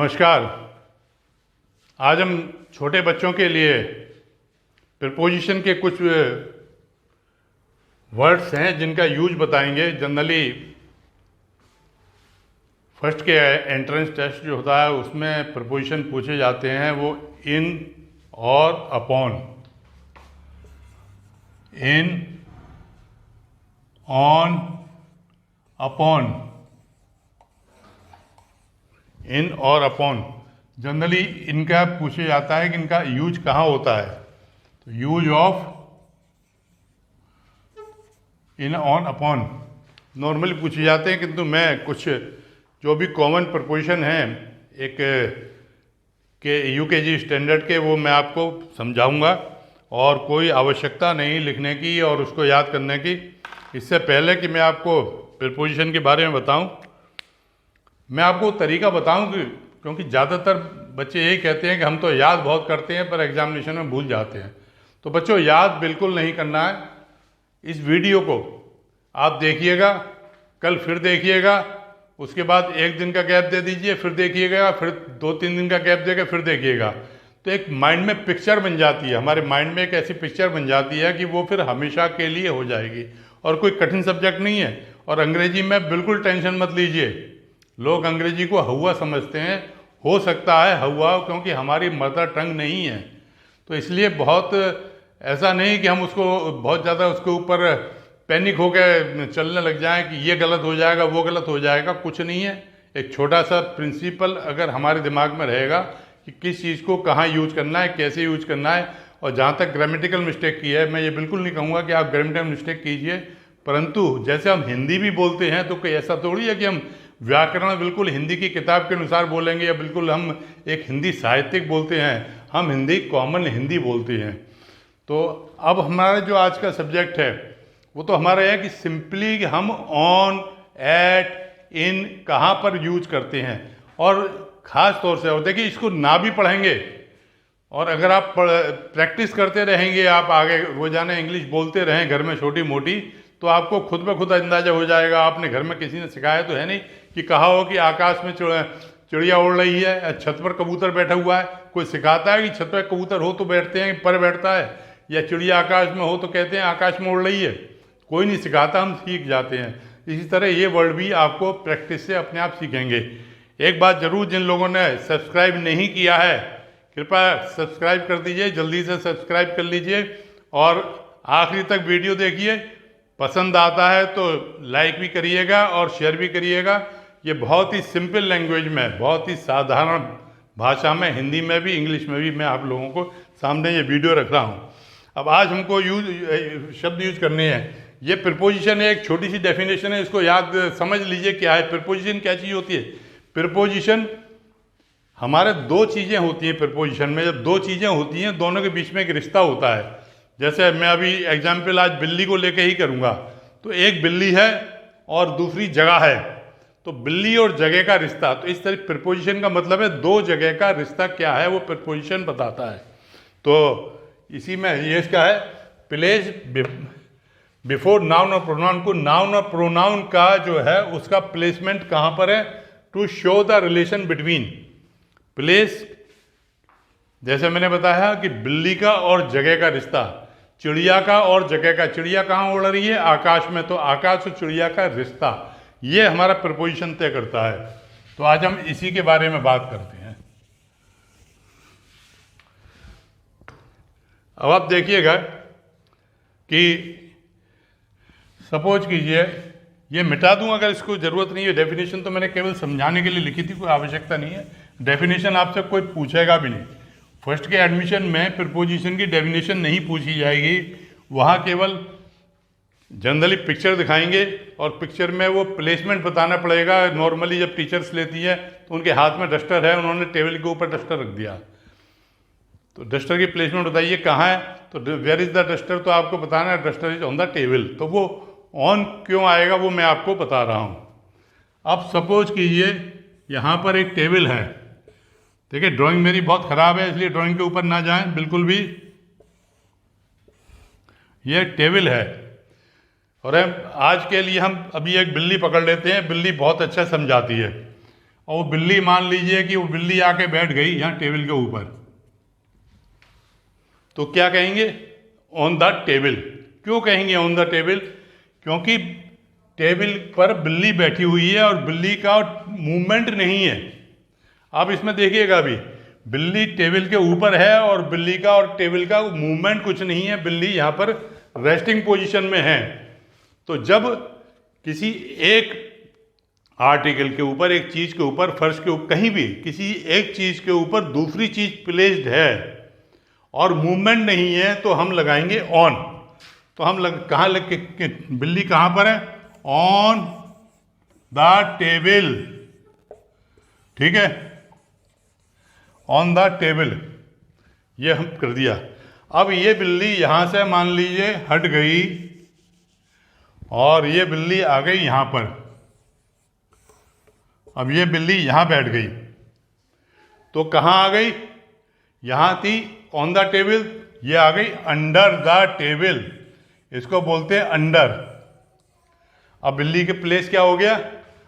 नमस्कार। आज हम छोटे बच्चों के लिए प्रीपोजिशन के कुछ वर्ड्स हैं जिनका यूज बताएंगे। जनरली फर्स्ट के एंट्रेंस टेस्ट जो होता है उसमें प्रीपोजिशन पूछे जाते हैं, वो इन और अपॉन, इन, ऑन, अपॉन, इन और अपॉन। जनरली इनका पूछे जाता है कि इनका यूज कहाँ होता है, तो use of in, on, upon normally पूछे जाते हैं, किंतु मैं कुछ जो भी कॉमन प्रपोजिशन हैं एक के यूकेजी स्टैंडर्ड के, वो मैं आपको समझाऊंगा और कोई आवश्यकता नहीं लिखने की और उसको याद करने की। इससे पहले कि मैं आपको प्रीपोजिशन के बारे में बताऊं, मैं आपको तरीका बताऊं क्योंकि ज़्यादातर बच्चे यही कहते हैं कि हम तो याद बहुत करते हैं पर एग्जामिनेशन में भूल जाते हैं। तो बच्चों, याद बिल्कुल नहीं करना है। इस वीडियो को आप देखिएगा, कल फिर देखिएगा, उसके बाद एक दिन का गैप दे दीजिए, फिर देखिएगा, फिर 2-3 दिन का गैप देकर फिर देखिएगा। तो एक माइंड में पिक्चर बन जाती है, हमारे माइंड में एक ऐसी पिक्चर बन जाती है कि वो फिर हमेशा के लिए हो जाएगी। और कोई कठिन सब्जेक्ट नहीं है। और अंग्रेजी में बिल्कुल टेंशन मत लीजिए। लोग अंग्रेजी को हवा समझते हैं, हो सकता है हवा, क्योंकि हमारी मदर टंग नहीं है। तो इसलिए बहुत ऐसा नहीं कि हम उसको बहुत ज़्यादा उसके ऊपर पैनिक होकर चलने लग जाएं कि ये गलत हो जाएगा, वो गलत हो जाएगा। कुछ नहीं है। एक छोटा सा प्रिंसिपल अगर हमारे दिमाग में रहेगा कि किस चीज़ को कहाँ यूज करना है, कैसे यूज करना है। और जहाँ तक ग्रामेटिकल मिस्टेक की है, मैं ये बिल्कुल नहीं कहूँगा कि आप ग्रामेटिकल मिस्टेक कीजिए, परंतु जैसे हम हिंदी भी बोलते हैं तो कोई ऐसा थोड़ी है कि हम व्याकरण बिल्कुल हिंदी की किताब के अनुसार बोलेंगे या बिल्कुल हम एक हिंदी साहित्यिक बोलते हैं। हम हिंदी कॉमन हिंदी बोलते हैं। तो अब हमारा जो आज का सब्जेक्ट है वो तो हमारा है कि सिंपली हम ऑन, एट, इन कहाँ पर यूज करते हैं। और ख़ास तौर से, और देखिए इसको ना भी पढ़ेंगे और अगर आप प्रैक्टिस करते रहेंगे, आप आगे रोजाना इंग्लिश बोलते रहें घर में छोटी मोटी, तो आपको खुद ब खुद अंदाजा हो जाएगा। आपने घर में किसी ने सिखाया तो है नहीं कि कहा हो कि आकाश में चिड़िया उड़ रही है, छत पर कबूतर बैठा हुआ है। कोई सिखाता है कि छत पर कबूतर हो तो बैठते हैं, पर बैठता है, या चिड़िया आकाश में हो तो कहते हैं आकाश में उड़ रही है। कोई नहीं सिखाता, हम सीख जाते हैं। इसी तरह ये वर्ड भी आपको प्रैक्टिस से अपने आप सीखेंगे। एक बात जरूर, जिन लोगों ने सब्सक्राइब नहीं किया है कृपया सब्सक्राइब कर दीजिए, जल्दी से सब्सक्राइब कर लीजिए और आखिरी तक वीडियो देखिए। पसंद आता है तो लाइक भी करिएगा और शेयर भी करिएगा। ये बहुत ही सिंपल लैंग्वेज में, बहुत ही साधारण भाषा में, हिंदी में भी इंग्लिश में भी मैं आप लोगों को सामने ये वीडियो रख रहा हूँ। अब आज हमको शब्द यूज करने हैं। ये प्रीपोजिशन है, एक छोटी सी डेफिनेशन है, इसको याद समझ लीजिए क्या है प्रीपोजिशन, क्या चीज़ होती है। प्रीपोजिशन हमारे दो चीज़ें होती हैं। प्रीपोजिशन में जब दो चीज़ें होती हैं, दोनों के बीच में एक रिश्ता होता है। जैसे मैं अभी एग्जाम्पल आज बिल्ली को लेके ही करूँगा, तो एक बिल्ली है और दूसरी जगह है, तो बिल्ली और जगह का रिश्ता। तो इस तरह प्रीपोजिशन का मतलब है दो जगह का रिश्ता क्या है, वो प्रीपोजिशन बताता है। तो इसी में ये इसका है प्लेस बिफोर नाउन और प्रोनाउन को, नाउन और प्रोनाउन का जो है उसका प्लेसमेंट कहाँ पर है, to show the relation between. Place, जैसे मैंने बताया कि बिल्ली का और जगह का रिश्ता, चिड़िया का और जगह का, चिड़िया कहाँ उड़ रही है, आकाश में, तो आकाश और चिड़िया का रिश्ता, ये हमारा प्रीपोजिशन तय करता है। तो आज हम इसी के बारे में बात करते हैं। अब आप देखिएगा कि सपोज कीजिए, ये मिटा दूं अगर इसको ज़रूरत नहीं है। डेफिनेशन तो मैंने केवल समझाने के लिए लिखी थी, कोई आवश्यकता नहीं है। डेफिनेशन आपसे कोई पूछेगा भी नहीं। फर्स्ट के एडमिशन में प्रीपोजिशन की डेफिनेशन नहीं पूछी जाएगी, वहाँ केवल जनरली पिक्चर दिखाएंगे और पिक्चर में वो प्लेसमेंट बताना पड़ेगा। नॉर्मली जब टीचर्स लेती है तो उनके हाथ में डस्टर है, उन्होंने टेबल के ऊपर डस्टर रख दिया, तो डस्टर की प्लेसमेंट बताइए कहाँ है, तो वेयर इज द डस्टर, तो आपको बताना है duster is on the table. तो वो ऑन क्यों आएगा वो मैं आपको बता रहा हूँ। अब सपोज कीजिए यहाँ पर एक टेबल है। देखिए ड्राइंग मेरी बहुत ख़राब है, इसलिए ड्राइंग के ऊपर ना जाएं बिल्कुल भी। ये टेबल है और आज के लिए हम अभी एक बिल्ली पकड़ लेते हैं। बिल्ली बहुत अच्छा समझाती है। और वो बिल्ली मान लीजिए कि वो बिल्ली आके बैठ गई यहाँ टेबल के ऊपर, तो क्या कहेंगे? On the table. क्यों कहेंगे ऑन द टेबल? क्योंकि टेबल पर बिल्ली बैठी हुई है और बिल्ली का मूवमेंट नहीं है। आप इसमें देखिएगा अभी बिल्ली टेबल के ऊपर है और बिल्ली का और टेबल का मूवमेंट कुछ नहीं है, बिल्ली यहाँ पर रेस्टिंग पोजीशन में है। तो जब किसी एक आर्टिकल के ऊपर, एक चीज़ के ऊपर, फर्श के ऊपर, कहीं भी किसी एक चीज़ के ऊपर दूसरी चीज़ प्लेस्ड है और मूवमेंट नहीं है तो हम लगाएंगे ऑन। तो हम कहाँ लग के बिल्ली कहाँ पर है? On the table. ठीक है, ऑन द टेबल, ये हम कर दिया। अब ये बिल्ली यहाँ से मान लीजिए हट गई और ये बिल्ली आ गई यहाँ पर। अब ये बिल्ली यहाँ बैठ गई, तो कहाँ आ गई? यहाँ थी ऑन द टेबल, ये आ गई अंडर द टेबल। इसको बोलते हैं अंडर। अब बिल्ली के प्लेस क्या हो गया?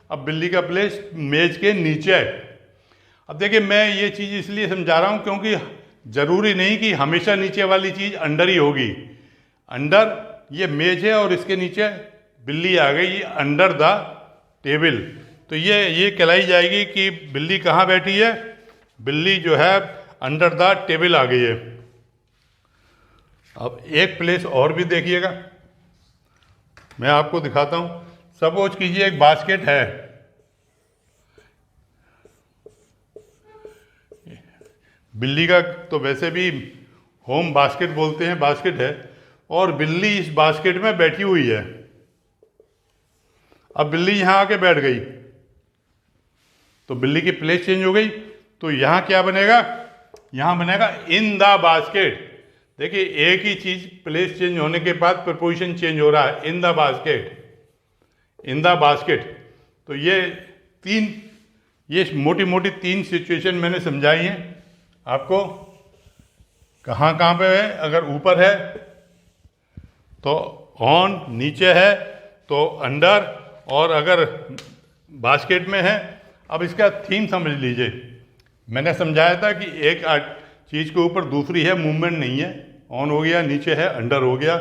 अब बिल्ली का प्लेस मेज के नीचे है। अब देखिए मैं ये चीज़ इसलिए समझा रहा हूँ क्योंकि ज़रूरी नहीं कि हमेशा नीचे वाली चीज़ अंडर ही होगी। अंडर ये मेज है और इसके नीचे बिल्ली आ गई, ये अंडर द टेबल। तो ये कहलाई जाएगी कि बिल्ली कहाँ बैठी है? बिल्ली जो है अंडर द टेबल आ गई है। अब एक प्लेस और भी देखिएगा, मैं आपको दिखाता हूँ। सपोज कीजिए एक बास्केट है, बिल्ली का तो वैसे भी होम बास्केट बोलते हैं, बास्केट है, और बिल्ली इस बास्केट में बैठी हुई है। अब बिल्ली यहाँ आके बैठ गई तो बिल्ली की प्लेस चेंज हो गई, तो यहाँ क्या बनेगा? यहाँ बनेगा इन द बास्केट। देखिए एक ही चीज प्लेस चेंज होने के बाद प्रपोजिशन चेंज हो रहा है, in the basket, in the basket. तो ये मोटी मोटी तीन सिचुएशन मैंने समझाई हैं आपको। कहाँ कहाँ पे है? अगर ऊपर है तो ऑन, नीचे है तो अंडर, और अगर बास्केट में है। अब इसका थीम समझ लीजिए। मैंने समझाया था कि एक चीज़ के ऊपर दूसरी है, मूवमेंट नहीं है, ऑन हो गया, नीचे है, अंडर हो गया।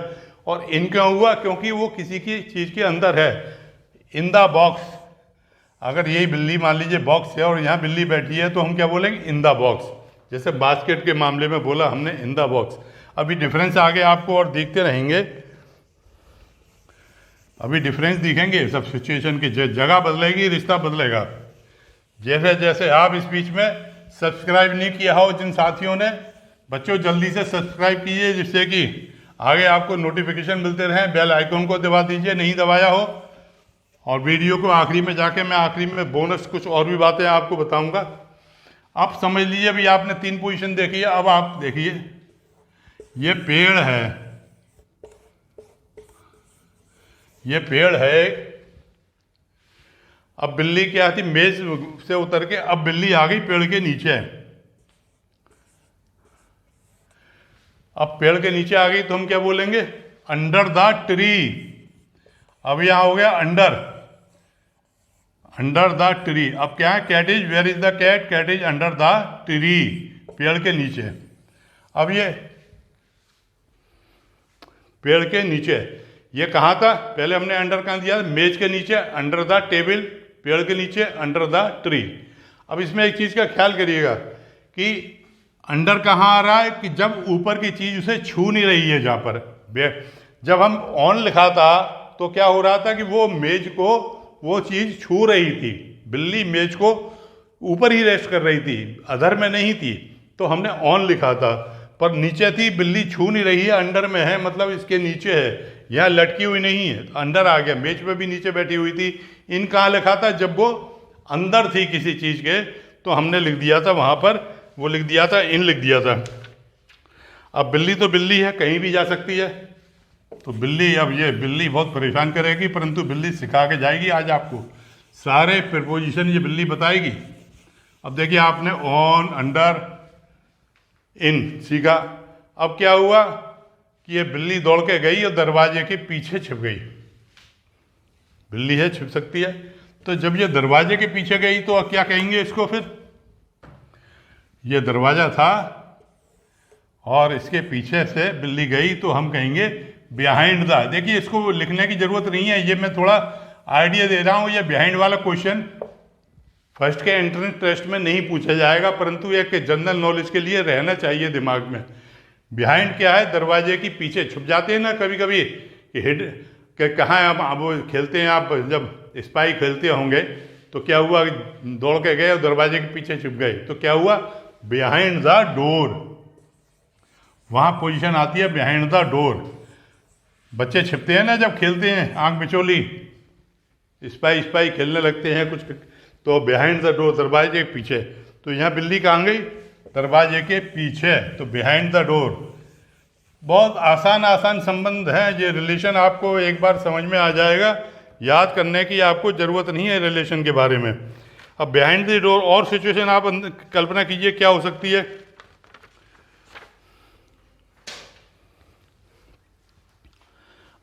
और इन क्यों हुआ? क्योंकि वो किसी की चीज़ के अंदर है। इन द बॉक्स, अगर यही बिल्ली मान लीजिए बॉक्स है और यहाँ बिल्ली बैठी है तो हम क्या बोलेंगे? In the box. जैसे बास्केट के मामले में बोला हमने इन द बॉक्स। अभी डिफरेंस आगे आपको और देखते रहेंगे, अभी डिफरेंस दिखेंगे सब सिचुएशन की। जगह बदलेगी, रिश्ता बदलेगा। जैसे जैसे आप इस बीच में सब्सक्राइब नहीं किया हो जिन साथियों ने, बच्चों जल्दी से सब्सक्राइब कीजिए जिससे कि आगे आपको नोटिफिकेशन मिलते रहें। बेल आइकन को दबा दीजिए नहीं दबाया हो। और वीडियो को आखिरी में जाके मैं आखिरी में बोनस कुछ और भी बातें आपको बताऊंगा। आप समझ लीजिए अभी आपने तीन पोजीशन देखी है। अब आप देखिए ये पेड़ है, ये पेड़ है। अब बिल्ली क्या थी? मेज से उतर के अब बिल्ली आ गई पेड़ के नीचे। अब पेड़ के नीचे आ गई तो हम क्या बोलेंगे? Under the tree. अब यहां हो गया अंडर, अंडर द ट्री। अब क्या है? Cat is, where is the cat? Cat is under the tree, पेड़ के नीचे। अब ये पेड़ के नीचे, ये कहाँ था? पहले हमने अंडर कहाँ दिया? मेज के नीचे, अंडर द टेबल, पेड़ के नीचे, अंडर द ट्री। अब इसमें एक चीज़ का ख्याल करिएगा कि अंडर कहाँ आ रहा है? कि जब ऊपर की चीज़ उसे छू नहीं रही है। जहाँ पर जब हम ऑन लिखा था तो क्या हो रहा था कि वो मेज को वो चीज़ छू रही थी। बिल्ली मेज को ऊपर ही रेस्ट कर रही थी, अधर में नहीं थी, तो हमने ऑन लिखा था। पर नीचे थी, बिल्ली छू नहीं रही है, अंडर में है, मतलब इसके नीचे है, यहाँ लटकी हुई नहीं है, तो अंडर आ गया। मेज पे भी नीचे बैठी हुई थी। इन कहाँ लिखा था? जब वो अंदर थी किसी चीज़ के, तो हमने लिख दिया था वहाँ पर, वो लिख दिया था, इन लिख दिया था। अब बिल्ली तो बिल्ली है, कहीं भी जा सकती है। तो बिल्ली, अब ये बिल्ली बहुत परेशान करेगी, परंतु बिल्ली सिखा के जाएगी आज आपको सारे प्रपोजिशन, ये बिल्ली बताएगी। अब देखिए आपने ऑन, अंडर, इन सीखा। अब क्या हुआ कि ये बिल्ली दौड़ के गई और दरवाजे के पीछे छिप गई। बिल्ली है, छिप सकती है। तो जब ये दरवाजे के पीछे गई तो क्या कहेंगे इसको फिर? ये दरवाज़ा था और इसके पीछे से बिल्ली गई तो हम कहेंगे बिहाइंड द। देखिए इसको लिखने की ज़रूरत नहीं है, ये मैं थोड़ा आइडिया दे रहा हूँ। ये बिहाइंड वाला क्वेश्चन फर्स्ट के एंट्रेंस टेस्ट में नहीं पूछा जाएगा, परंतु एक जनरल नॉलेज के लिए रहना चाहिए दिमाग में। बिहाइंड क्या है? दरवाजे की पीछे छुप जाते हैं ना कभी कभी कि हिड कि कहाँ है आप वो खेलते हैं, आप जब स्पाई खेलते होंगे तो क्या हुआ, दौड़ के गए और दरवाजे के पीछे छुप गए तो क्या हुआ? Behind the door. वहाँ पोजीशन आती है बिहाइंड द डोर। बच्चे छिपते हैं ना जब खेलते हैं, आंख मिचोली स्पाई स्पाई खेलने लगते हैं कुछ, तो बिहाइंड द डोर, दरवाजे के पीछे। तो यहाँ बिल्ली कहाँ गई? दरवाजे के पीछे, तो बिहाइंड द डोर। बहुत आसान आसान संबंध है, ये रिलेशन आपको एक बार समझ में आ जाएगा, याद करने की आपको ज़रूरत नहीं है रिलेशन के बारे में। अब बिहाइंड द डोर और सिचुएशन आप कल्पना कीजिए क्या हो सकती है।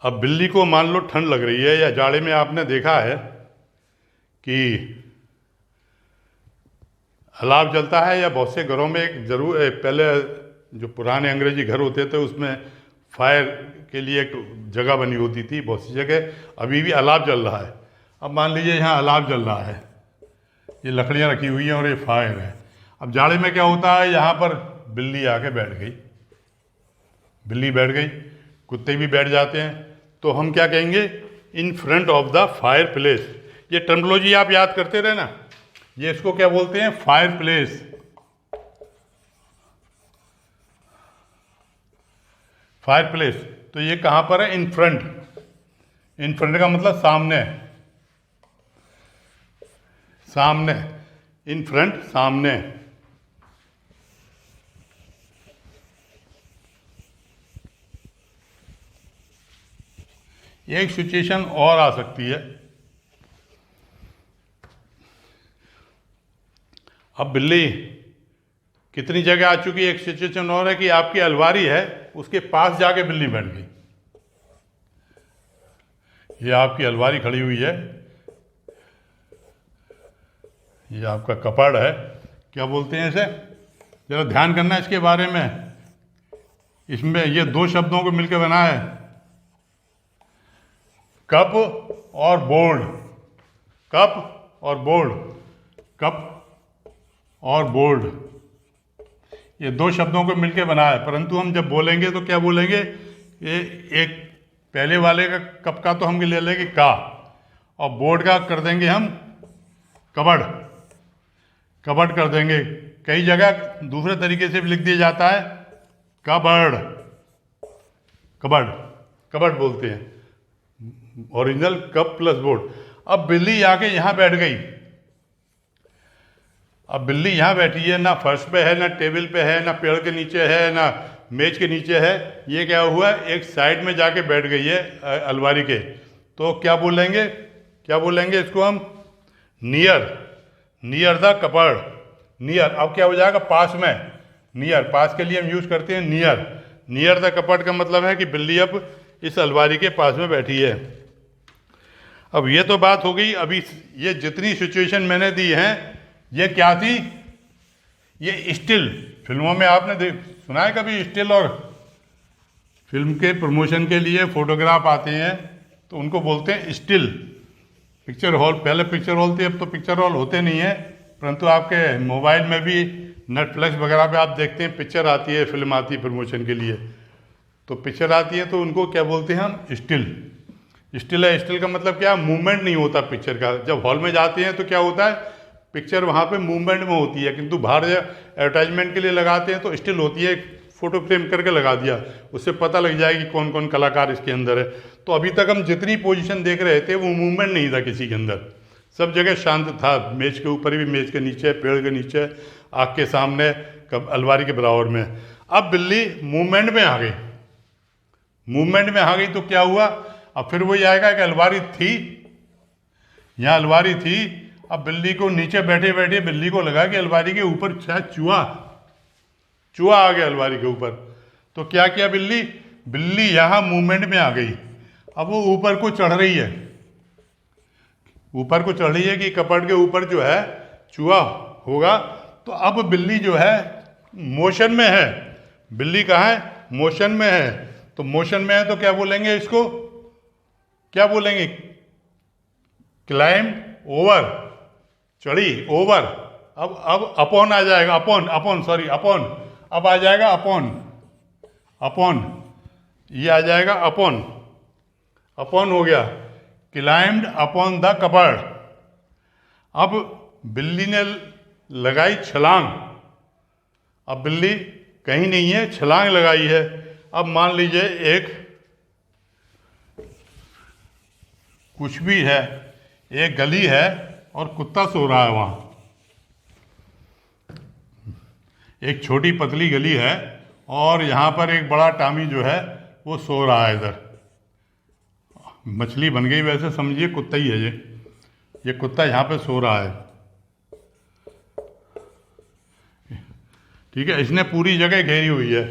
अब बिल्ली को मान लो ठंड लग रही है, या जाड़े में आपने देखा है कि अलाव जलता है, या बहुत से घरों में एक जरूर पहले जो पुराने अंग्रेजी घर होते थे उसमें फायर के लिए एक जगह बनी होती थी, बहुत सी जगह अभी भी अलाव जल रहा है। अब मान लीजिए यहाँ अलाव जल रहा है, ये लकड़ियाँ रखी हुई हैं और ये फायर है। अब जाड़े में क्या होता है, यहाँ पर बिल्ली आके बैठ गई, बिल्ली बैठ गई, कुत्ते भी बैठ जाते हैं, तो हम क्या कहेंगे? In front of the fire place. ये टर्मिनोलॉजी आप याद करते रहना, ये इसको क्या बोलते हैं? Fire place. फायर प्लेस, तो ये कहाँ पर है? In front. इन फ्रंट का मतलब सामने, सामने, इन फ्रंट सामने। एक सिचुएशन और आ सकती है। अब बिल्ली कितनी जगह आ चुकी है, एक सिचुएशन और है कि आपकी अलमारी है, उसके पास जाके बिल्ली बैठ गई। ये आपकी अलमारी खड़ी हुई है, ये आपका कपड़ है, क्या बोलते हैं इसे? जरा ध्यान करना इसके बारे में। इसमें ये दो शब्दों को मिलकर बना है, कप और बोर्ड। कप और बोर्ड, कप और बोर्ड, ये दो शब्दों को मिलकर बना है। परंतु हम जब बोलेंगे तो क्या बोलेंगे? ये एक पहले वाले का कप का तो हम ले लेंगे का, और बोर्ड का कर देंगे हम कबड़, कबड़ कर देंगे। कई जगह दूसरे तरीके से भी लिख दिया जाता है कबड़, कबड़, कबड़ बोलते हैं, ओरिजिनल कप प्लस बोर्ड। अब बिल्ली आके यहाँ बैठ गई। अब बिल्ली यहाँ बैठी है, ना फर्श पे है, ना टेबल पे है, ना पेड़ के नीचे है, ना मेज के नीचे है। ये क्या हुआ? एक साइड में जाके बैठ गई है अलमारी के। तो क्या बोलेंगे? क्या बोलेंगे इसको हम? Near, near the cupboard, near. अब क्या हो जाएगा? पास में, नियर, पास के लिए हम यूज करते हैं नियर। नियर द कपड़ का मतलब है कि बिल्ली अब इस अलमारी के पास में बैठी है। अब ये तो बात हो गई। अभी ये जितनी सिचुएशन मैंने दी हैं ये क्या थी? ये स्टिल। फिल्मों में आपने सुना है कभी स्टिल? और फिल्म के प्रमोशन के लिए फोटोग्राफ आते हैं तो उनको बोलते हैं स्टिल। पिक्चर हॉल, पहले पिक्चर हॉल थे, अब तो पिक्चर हॉल होते नहीं है, परंतु आपके मोबाइल में भी नेटफ्लिक्स वगैरह पे आप देखते हैं पिक्चर आती है, फिल्म आती है प्रमोशन के लिए, तो पिक्चर आती है तो उनको क्या बोलते हैं हम? स्टिल। स्टिल है। स्टिल का मतलब क्या? मूवमेंट नहीं होता पिक्चर का। जब हॉल में जाते हैं तो क्या होता है? पिक्चर वहाँ पे मूवमेंट में होती है, किंतु बाहर एडवर्टाइजमेंट के लिए लगाते हैं तो स्टिल होती है, फोटो फ्रेम करके लगा दिया, उससे पता लग जाएगी कौन कौन कलाकार इसके अंदर है। तो अभी तक हम जितनी पोजीशन देख रहे थे वो मूवमेंट नहीं था किसी के अंदर, सब जगह शांत था। मेज के ऊपर भी, मेज के नीचे, पेड़ के नीचे, आग के सामने, अलमारी के बराबर में। अब बिल्ली मूवमेंट में आ गई। मूवमेंट में आ गई तो क्या हुआ? अब फिर वही आएगा कि अलमारी थी, यहाँ अलमारी थी। अब बिल्ली को नीचे बैठे बैठे बिल्ली को लगा कि अलमारी के ऊपर शायद चूहा, चूहा आ गया अलमारी के ऊपर। तो क्या किया बिल्ली? बिल्ली यहाँ मूवमेंट में आ गई। अब वो ऊपर को चढ़ रही है। ऊपर को चढ़ रही है कि कपड़ के ऊपर जो है चूहा होगा। तो अब बिल्ली जो है मोशन में है। बिल्ली कहाँ है? मोशन में है। तो मोशन में है तो क्या बोलेंगे इसको? क्या बोलेंगे? क्लाइम ओवर, चढ़ी, ओवर। अब अपॉन आ जाएगा, अपॉन। अब आ जाएगा अपॉन, ये आ जाएगा अपॉन हो गया। Climbed upon the cupboard. अब बिल्ली ने लगाई छलांग। अब बिल्ली कहीं नहीं है, छलांग लगाई है। अब मान लीजिए एक कुछ भी है, एक गली है और कुत्ता सो रहा है वहां। एक छोटी पतली गली है और यहां पर एक बड़ा टामी जो है वो सो रहा है इधर। मछली बन गई, वैसे समझिए कुत्ता ही है ये कुत्ता यहां पे सो रहा है। ठीक है, इसने पूरी जगह घेरी हुई है।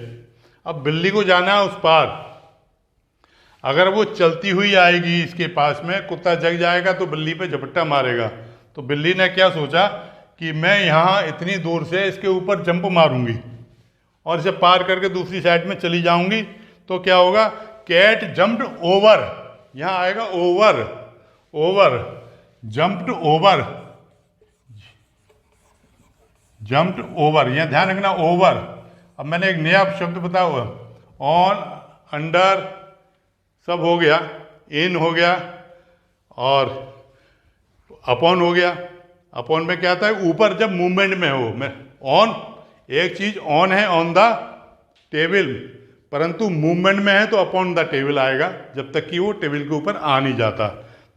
अब बिल्ली को जाना है उस पार। अगर वो चलती हुई आएगी इसके पास में, कुत्ता जग जाएगा तो बिल्ली पे झपट्टा मारेगा। तो बिल्ली ने क्या सोचा कि मैं यहाँ इतनी दूर से इसके ऊपर जंप मारूंगी और इसे पार करके दूसरी साइड में चली जाऊंगी। तो क्या होगा? कैट जंप्ड ओवर, यहाँ आएगा ओवर, जंप्ड ओवर, यहाँ ध्यान रखना ओवर। अब मैंने एक नया शब्द बताया हुआ, ऑन, अंडर, सब हो गया, इन हो गया और अपॉन हो गया। अपॉन में क्या आता है? ऊपर जब मूवमेंट में हो। मैं ऑन, एक चीज ऑन है ऑन द टेबल, परंतु मूवमेंट में है तो अपॉन द टेबल आएगा, जब तक कि वो टेबल के ऊपर आ नहीं जाता।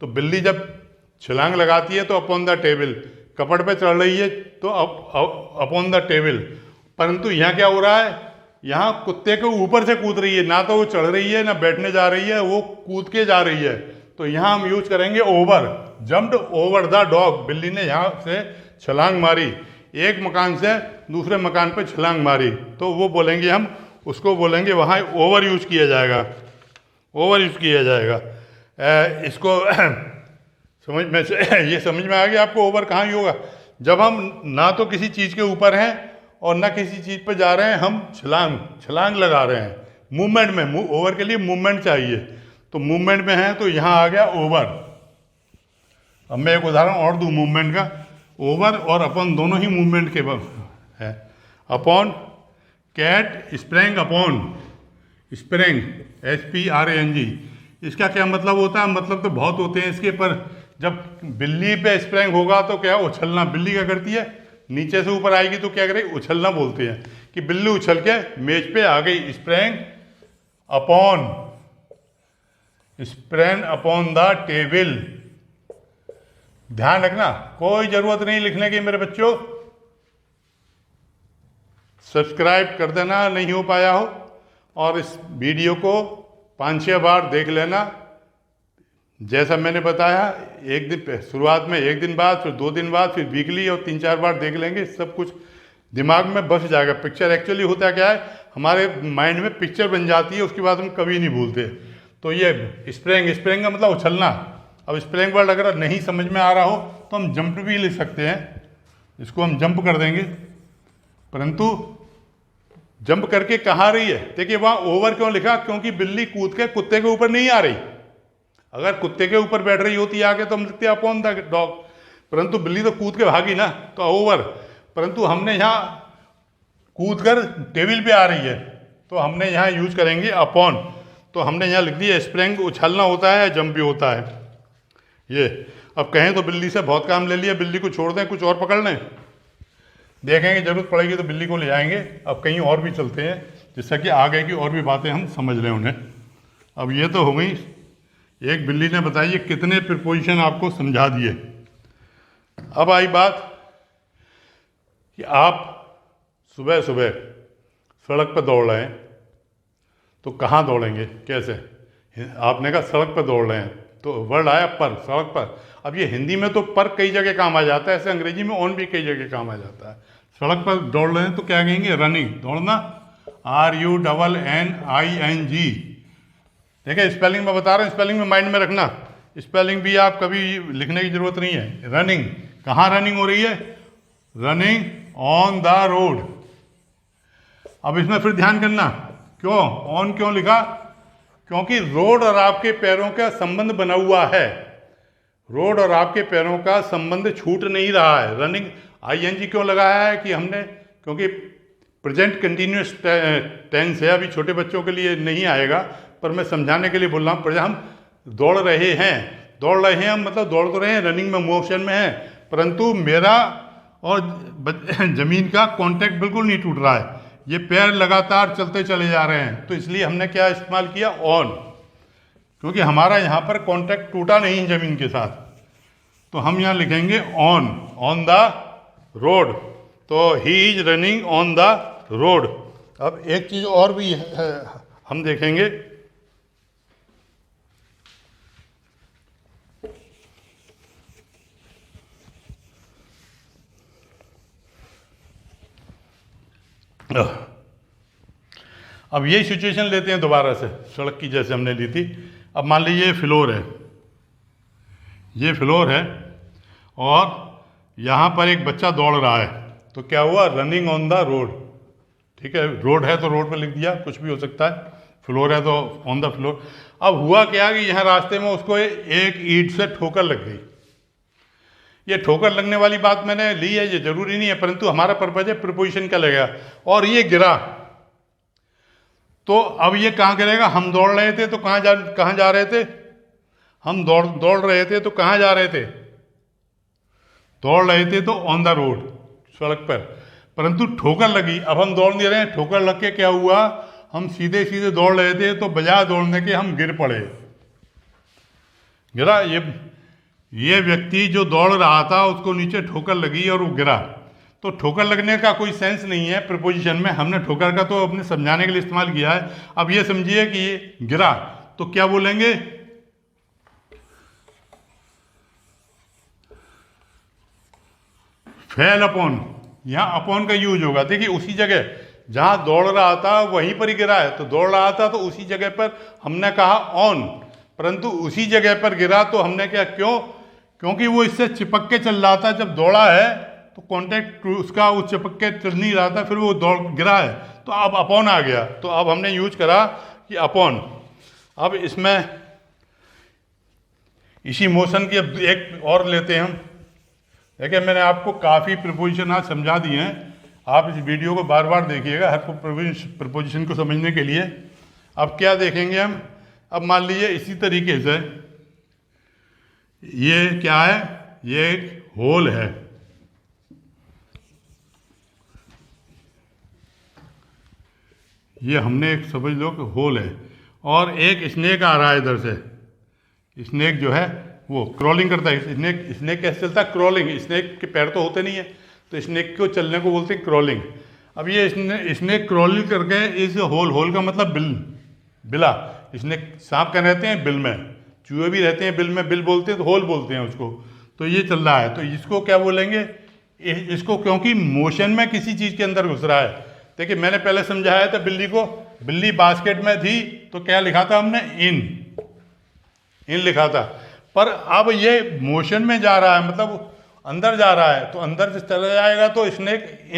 तो बिल्ली जब छलांग लगाती है तो अपॉन द टेबल, कपड़ पे चढ़ रही है तो अपॉन द टेबल। परंतु यहाँ क्या हो रहा है? यहाँ कुत्ते के ऊपर से कूद रही है, ना तो वो चढ़ रही है ना बैठने जा रही है, वो कूद के जा रही है। तो यहाँ हम यूज करेंगे over, jumped over the dog. बिल्ली ने यहाँ से छलांग मारी, एक मकान से दूसरे मकान पे छलांग मारी, तो वो बोलेंगे हम, उसको बोलेंगे वहाँ ओवर यूज किया जाएगा, इसको समझ में ये समझ में आ गया आपको? ओवर कहाँ ही होगा? जब हम ना तो किसी चीज़ के ऊपर हैं और ना किसी चीज़ पर जा रहे हैं, हम छलांग लगा रहे हैं मूवमेंट में। ओवर के लिए मूवमेंट चाहिए, तो मूवमेंट में है तो यहाँ आ गया ओवर। अब मैं एक उदाहरण और दूँ मूवमेंट का। ओवर और अपॉन दोनों ही मूवमेंट के है। Upon, cat sprang upon, sprang SPRANG, इसका क्या मतलब होता है? मतलब तो बहुत होते हैं इसके, पर जब बिल्ली पे स्प्रैंग होगा तो क्या उछलना। बिल्ली क्या करती है? नीचे से ऊपर आएगी तो क्या करेगी? उछलना बोलते हैं कि बिल्ली उछल के मेज पे आ गई। Sprang upon the table. ध्यान रखना, कोई जरूरत नहीं लिखने की मेरे बच्चों। सब्सक्राइब कर देना नहीं हो पाया हो, और इस वीडियो को 5-6 बार देख लेना। जैसा मैंने बताया, एक दिन शुरुआत में, एक दिन बाद, फिर 2 दिन बाद, फिर वीकली, और 3-4 बार देख लेंगे, सब कुछ दिमाग में बस जाएगा। पिक्चर एक्चुअली होता क्या है, हमारे माइंड में पिक्चर बन जाती है, उसके बाद हम कभी नहीं भूलते। तो ये स्प्रेंग का मतलब उछलना। अब स्प्रेंग वर्ड अगर नहीं समझ में आ रहा हो तो हम जंप भी लिख सकते हैं, इसको हम जंप कर देंगे। परंतु जंप करके कहाँ आ रही है? देखिए वहाँ ओवर क्यों लिखा? क्योंकि बिल्ली कूद के कुत्ते के ऊपर नहीं आ रही। अगर कुत्ते के ऊपर बैठ रही होती आगे तो हम लिखते अपॉन द डॉग, परंतु बिल्ली तो कूद के भागी ना, तो ओवर। परंतु हमने यहाँ कूद कर टेबल पे आ रही है तो हमने यहाँ यूज करेंगे अपॉन। तो हमने यहाँ लिख दिया स्प्रिंग, उछलना होता है, जंप भी होता है। ये अब कहें तो बिल्ली से बहुत काम ले लिया, बिल्ली को छोड़ दें, कुछ और पकड़ लें, देखेंगे जरूरत पड़ेगी तो बिल्ली को ले जाएंगे। अब कहीं और भी चलते हैं, जिससे कि आगे की और भी बातें हम समझ लें उन्हें। अब ये तो हो गई, एक बिल्ली ने बताइए कितने प्रीपोजिशन आपको समझा दिए। अब आई बात कि आप सुबह सुबह सड़क पर दौड़ रहे हैं, तो कहाँ दौड़ेंगे, कैसे? आपने कहा सड़क पर दौड़ रहे हैं, तो वर्ड आया पर, सड़क पर। अब ये हिंदी में तो पर कई जगह काम आ जाता है, ऐसे अंग्रेजी में ऑन भी कई जगह काम आ जाता है। सड़क पर दौड़ रहे हैं तो क्या कहेंगे? रनिंग, दौड़ना, RUNNING। देखिए स्पेलिंग में बता रहा हूँ, स्पेलिंग में माइंड में रखना। स्पेलिंग भी आप कभी लिखने की जरूरत नहीं है। रनिंग, कहाँ रनिंग हो रही है? Running on the road. अब इसमें फिर ध्यान करना, क्यों ऑन क्यों लिखा? क्योंकि रोड और आपके पैरों का संबंध बना हुआ है। रोड और आपके पैरों का संबंध छूट नहीं रहा है। रनिंग आईएनजी क्यों लगाया है कि हमने, क्योंकि प्रेजेंट कंटिन्यूस टेंस है, अभी छोटे बच्चों के लिए नहीं आएगा, पर मैं समझाने के लिए बोल रहा हूँ। पर हम दौड़ रहे हैं हम, मतलब दौड़ तो रहे हैं, रनिंग में, मोशन में है, परंतु मेरा और जमीन का कांटेक्ट बिल्कुल नहीं टूट रहा है। ये पैर लगातार चलते चले जा रहे हैं। तो इसलिए हमने क्या इस्तेमाल किया? ऑन, क्योंकि हमारा यहाँ पर कांटेक्ट टूटा नहीं है ज़मीन के साथ। तो हम यहाँ लिखेंगे ऑन द रोड। तो he is running on the road. अब एक चीज़ और भी है, हम देखेंगे। अब यही सिचुएशन लेते हैं दोबारा से, सड़क की जैसे हमने ली थी। अब मान लीजिए फ्लोर है, ये फ्लोर है और यहाँ पर एक बच्चा दौड़ रहा है। तो क्या हुआ? Running on the road. ठीक है, रोड है तो रोड पर लिख दिया, कुछ भी हो सकता है। फ्लोर है तो ऑन द फ्लोर। अब हुआ क्या कि यहाँ रास्ते में उसको एक ईंट से ठोकर लग गई। ये ठोकर लगने वाली बात मैंने ली है, ये जरूरी नहीं है, परंतु हमारा पर्पज है प्रीपोजिशन का लगेगा। और ये गिरा, तो अब ये कहाँ गिरेगा? हम दौड़ रहे थे तो कहाँ जा रहे थे? हम दौड़ रहे थे तो कहाँ जा रहे थे? दौड़ रहे थे तो ऑन द रोड, सड़क पर, परंतु ठोकर लगी। अब हम दौड़ नहीं रहे हैं, ठोकर लग के क्या हुआ? हम सीधे सीधे दौड़ रहे थे तो बजाय दौड़ने के हम गिर पड़े। गिरा, ये व्यक्ति जो दौड़ रहा था उसको नीचे ठोकर लगी और वो गिरा। तो ठोकर लगने का कोई सेंस नहीं है प्रीपोजिशन में। हमने ठोकर का तो अपने समझाने के लिए इस्तेमाल किया है। अब ये समझिए कि ये गिरा, तो क्या बोलेंगे? Fail upon. यहाँ अपॉन का यूज होगा। देखिए, उसी जगह जहाँ दौड़ रहा था वहीं पर ही गिरा है। तो दौड़ रहा था तो उसी जगह पर हमने कहा ऑन, परंतु उसी जगह पर गिरा तो हमने क्या, क्यों? क्योंकि वो इससे चिपक के चल रहा था। जब दौड़ा है तो कांटेक्ट उसका वो चिपक के चल नहीं रहा था, फिर वो दौड़ गिरा है, तो अब अपॉन आ गया। तो अब हमने यूज करा कि अपॉन। अब इसमें इसी मोशन की अब एक और लेते हैं हम। देखिए, मैंने आपको काफ़ी प्रीपोजिशन आज समझा दिए हैं। आप इस वीडियो को बार बार देखिएगा हर प्रीपोजिशन को समझने के लिए। अब क्या देखेंगे हम? अब मान लीजिए इसी तरीके से ये क्या है? ये एक होल है। ये हमने एक समझ लो कि होल है, और एक स्नेक आ रहा है इधर से। स्नेक जो है वो क्रॉलिंग करता है। स्नेक कैसे चलता है? क्रॉलिंग। स्नेक के पैर तो होते नहीं है, तो स्नेक को चलने को बोलते हैं क्रॉलिंग। अब ये स्नेक क्रॉलिंग करके इस होल का मतलब बिला। स्नेक सांप का रहते हैं बिल में, चूहे भी रहते हैं बिल में, बिल बोलते हैं तो होल बोलते हैं उसको। तो ये चल रहा है, तो इसको क्या बोलेंगे? इसको, क्योंकि मोशन में किसी चीज़ के अंदर घुस रहा है। देखिए, मैंने पहले समझाया था बिल्ली को, बिल्ली बास्केट में थी तो क्या लिखा था हमने? इन लिखा था। पर अब ये मोशन में जा रहा है, मतलब अंदर जा रहा है, तो अंदर से चला जाएगा तो स्नेक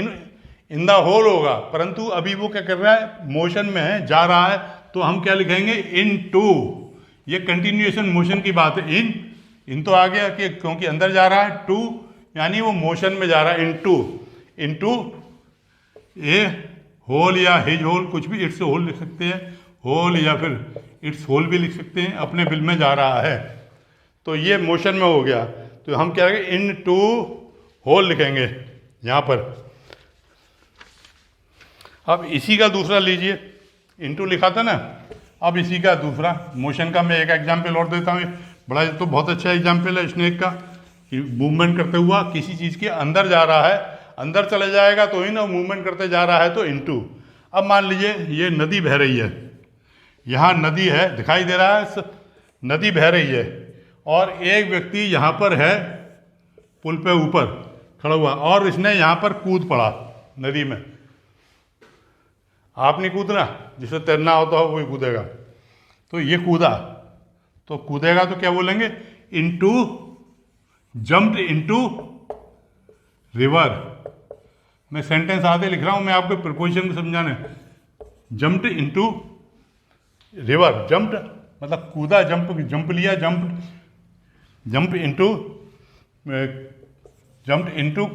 इन द होल होगा। परंतु अभी वो क्या कर रहा है? मोशन में है, जा रहा है, तो हम क्या लिखेंगे? इन टू। ये कंटिन्यूएशन मोशन की बात है। इन तो आ गया कि क्योंकि अंदर जा रहा है, टू यानी वो मोशन में जा रहा है। इनटू ए होल या हिज होल, कुछ भी, इट्स होल लिख सकते हैं, होल या फिर इट्स होल भी लिख सकते हैं, अपने बिल में जा रहा है। तो ये मोशन में हो गया, तो हम क्या करेंगे? इन टू होल लिखेंगे यहाँ पर। अब इसी का दूसरा लीजिए, इनटू लिखा था ना, अब इसी का दूसरा मोशन का मैं एक एग्जाम्पल और देता हूँ। बड़ा, तो बहुत अच्छा एग्जाम्पल है स्नेक का, कि मूवमेंट करते हुआ किसी चीज़ के अंदर जा रहा है, अंदर चले जाएगा तो ही ना, मूवमेंट करते जा रहा है तो इनटू। अब मान लीजिए ये नदी बह रही है, यहाँ नदी है, दिखाई दे रहा है, नदी बह रही है, और एक व्यक्ति यहाँ पर है पुल पे ऊपर खड़ा हुआ, और इसने यहाँ पर कूद पड़ा नदी में। आप नहीं कूदना, जिसे तैरना होता हो वही कूदेगा। तो ये कूदा, तो कूदेगा तो क्या बोलेंगे? Into, jumped into river. मैं सेंटेंस आधे लिख रहा हूं, मैं आपको प्रिपोजिशन में समझाने। जंप्ड इनटू रिवर, जंप्ड मतलब कूदा, जंप लिया, jump into, jumped into,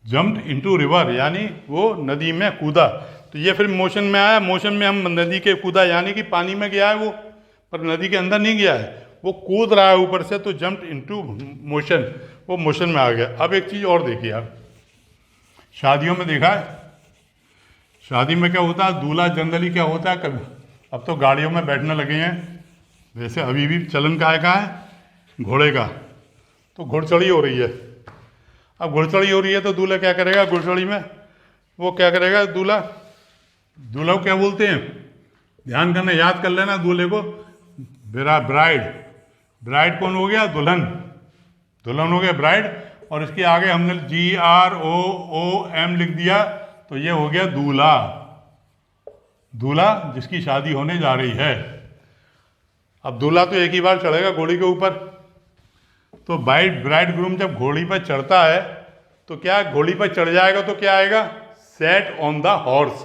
jumped into river, यानी वो नदी में कूदा। तो ये फिर मोशन में आया, मोशन में हम नदी के कूदा यानी कि पानी में गया है वो, पर नदी के अंदर नहीं गया है, वो कूद रहा है ऊपर से, तो जंप्ड इनटू मोशन, वो मोशन में आ गया। अब एक चीज़ और देखिए आप, शादियों में देखा है, शादी में क्या होता है, दूल्हा जनरली क्या होता है, कभी अब तो गाड़ियों में बैठने लगे हैं, वैसे अभी भी चलन का है घोड़े का, तो घुड़चढ़ी हो रही है। अब घुड़चढ़ी हो रही है तो दूल्हा क्या करेगा, घुड़चढ़ी में वो क्या करेगा, दूल्हा को क्या बोलते हैं, ध्यान करना, याद कर लेना दूल्हे को, ब्राइड कौन हो गया, दुल्हन हो गया ब्राइड, और इसके आगे हमने GROOM लिख दिया, तो ये हो गया दूल्हा जिसकी शादी होने जा रही है। अब दूल्हा तो एक ही बार चढ़ेगा घोड़ी के ऊपर, तो ब्राइड ग्रूम जब घोड़ी पर चढ़ता है तो क्या घोड़ी पर चढ़ जाएगा तो क्या आएगा, सेट ऑन द हॉर्स,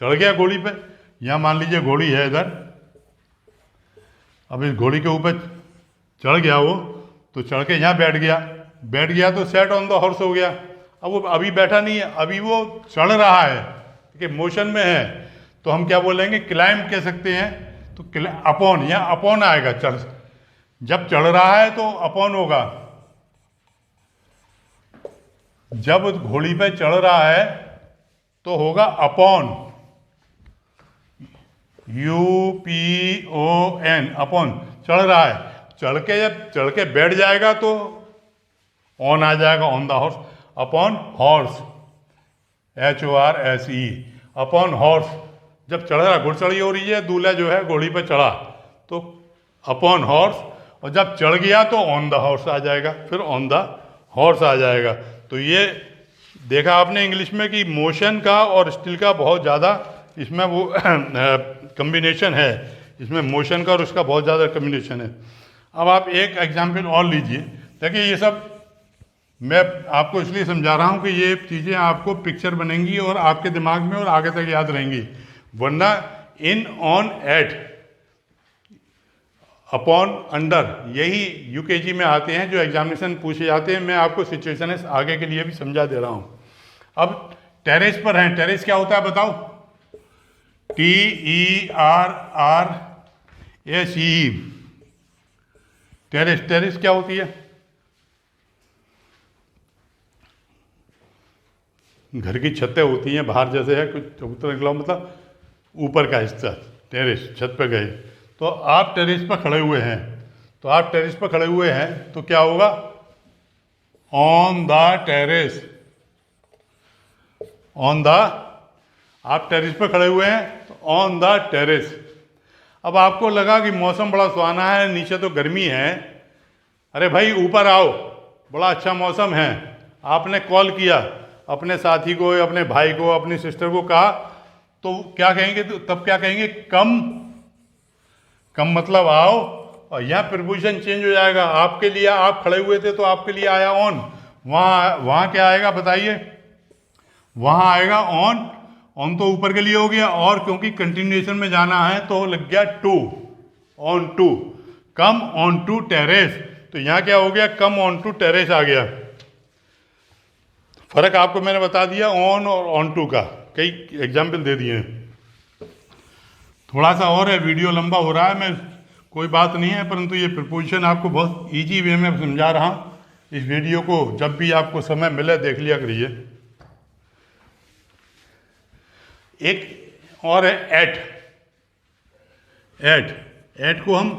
चढ़ गया घोड़ी पे। यहां मान लीजिए घोड़ी है इधर, अब इस घोड़ी के ऊपर चढ़ गया वो, तो चढ़ के यहाँ बैठ गया तो सेट ऑन द हॉर्स हो गया। अब वो अभी बैठा नहीं है, अभी वो चढ़ रहा है, ठीक है, मोशन में है, तो हम क्या बोलेंगे, क्लाइंब कह सकते हैं। तो अपॉन, यहाँ अपॉन आएगा, जब चढ़ रहा है तो अपॉन होगा, जब घोड़ी पे चढ़ रहा है तो होगा अपॉन, UPON, अपॉन, चढ़ रहा है। जब चढ़ के बैठ जाएगा तो ऑन आ जाएगा, on the horse, upon horse, HORSE, upon horse. जब चढ़ रहा, घुड़चढ़ी हो रही है, दूल्हा जो है घोड़ी पे चढ़ा तो अपॉन हॉर्स, और जब चढ़ गया तो ऑन द हॉर्स आ जाएगा, फिर ऑन द हॉर्स आ जाएगा। तो ये देखा आपने इंग्लिश में कि मोशन का और स्टिल का बहुत ज़्यादा इसमें वो कम्बिनेशन है, इसमें मोशन का और उसका बहुत ज़्यादा कम्बिनेशन है। अब आप एक एग्जाम्पल और लीजिए। देखिए ये सब मैं आपको इसलिए समझा रहा हूँ कि ये चीज़ें आपको पिक्चर बनेंगी और आपके दिमाग में और आगे तक याद रहेंगी, वरना इन, ऑन, एट, अपॉन, अंडर, यही UKG में आते हैं जो एग्जामिनेशन पूछे जाते हैं। मैं आपको सिचुएशन आगे के लिए भी समझा दे रहा हूँ। अब टेरेस पर हैं, टेरेस क्या होता है बताओ, TERRSE, टेरेस क्या होती है, घर की छतें होती हैं बाहर, जैसे है कुछ चबूतरा निकला, मतलब ऊपर का हिस्सा, टेरेस, छत पे गए। तो आप टेरेस पर खड़े हुए हैं, तो क्या होगा, ऑन द टेरेस, आप टेरेस पर खड़े हुए हैं तो ऑन द टेरेस। अब आपको लगा कि मौसम बड़ा सुहाना है, नीचे तो गर्मी है, अरे भाई ऊपर आओ, बड़ा अच्छा मौसम है, आपने कॉल किया अपने साथी को, अपने भाई को, अपनी सिस्टर को कहा, तो क्या कहेंगे, तो तब क्या कहेंगे, कम मतलब आओ, और यहाँ प्रीपोजिशन चेंज हो जाएगा, आपके लिए, आप खड़े हुए थे तो आपके लिए आया ऑन, वहाँ क्या आएगा बताइए, वहाँ आएगा ऑन तो ऊपर के लिए हो गया, और क्योंकि कंटिन्यूएशन में जाना है तो लग गया to, on to, come on to terrace. तो यहाँ क्या हो गया, कम ऑन टू टेरेस आ गया। फर्क आपको मैंने बता दिया ऑन और ऑन टू का, कई एग्जाम्पल दे दिए हैं। थोड़ा सा और है, वीडियो लंबा हो रहा है, मैं कोई बात नहीं है, परंतु ये प्रीपोजिशन आपको बहुत इजी वे में समझा रहा हूँ। इस वीडियो को जब भी आपको समय मिले देख लिया करिए। एक और है एट को हम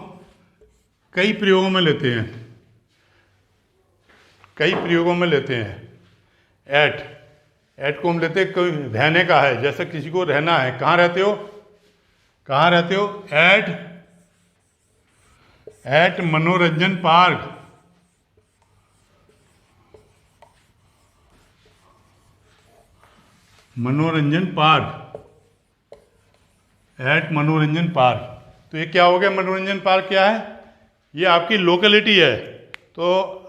कई प्रयोगों में लेते हैं, एट को हम लेते हैं, कोई रहने का है, जैसे किसी को रहना है, कहाँ रहते हो, एट मनोरंजन पार्क, मनोरंजन पार्क, एट मनोरंजन पार्क। तो ये क्या हो गया? मनोरंजन पार्क क्या है? ये आपकी लोकेलिटी है। तो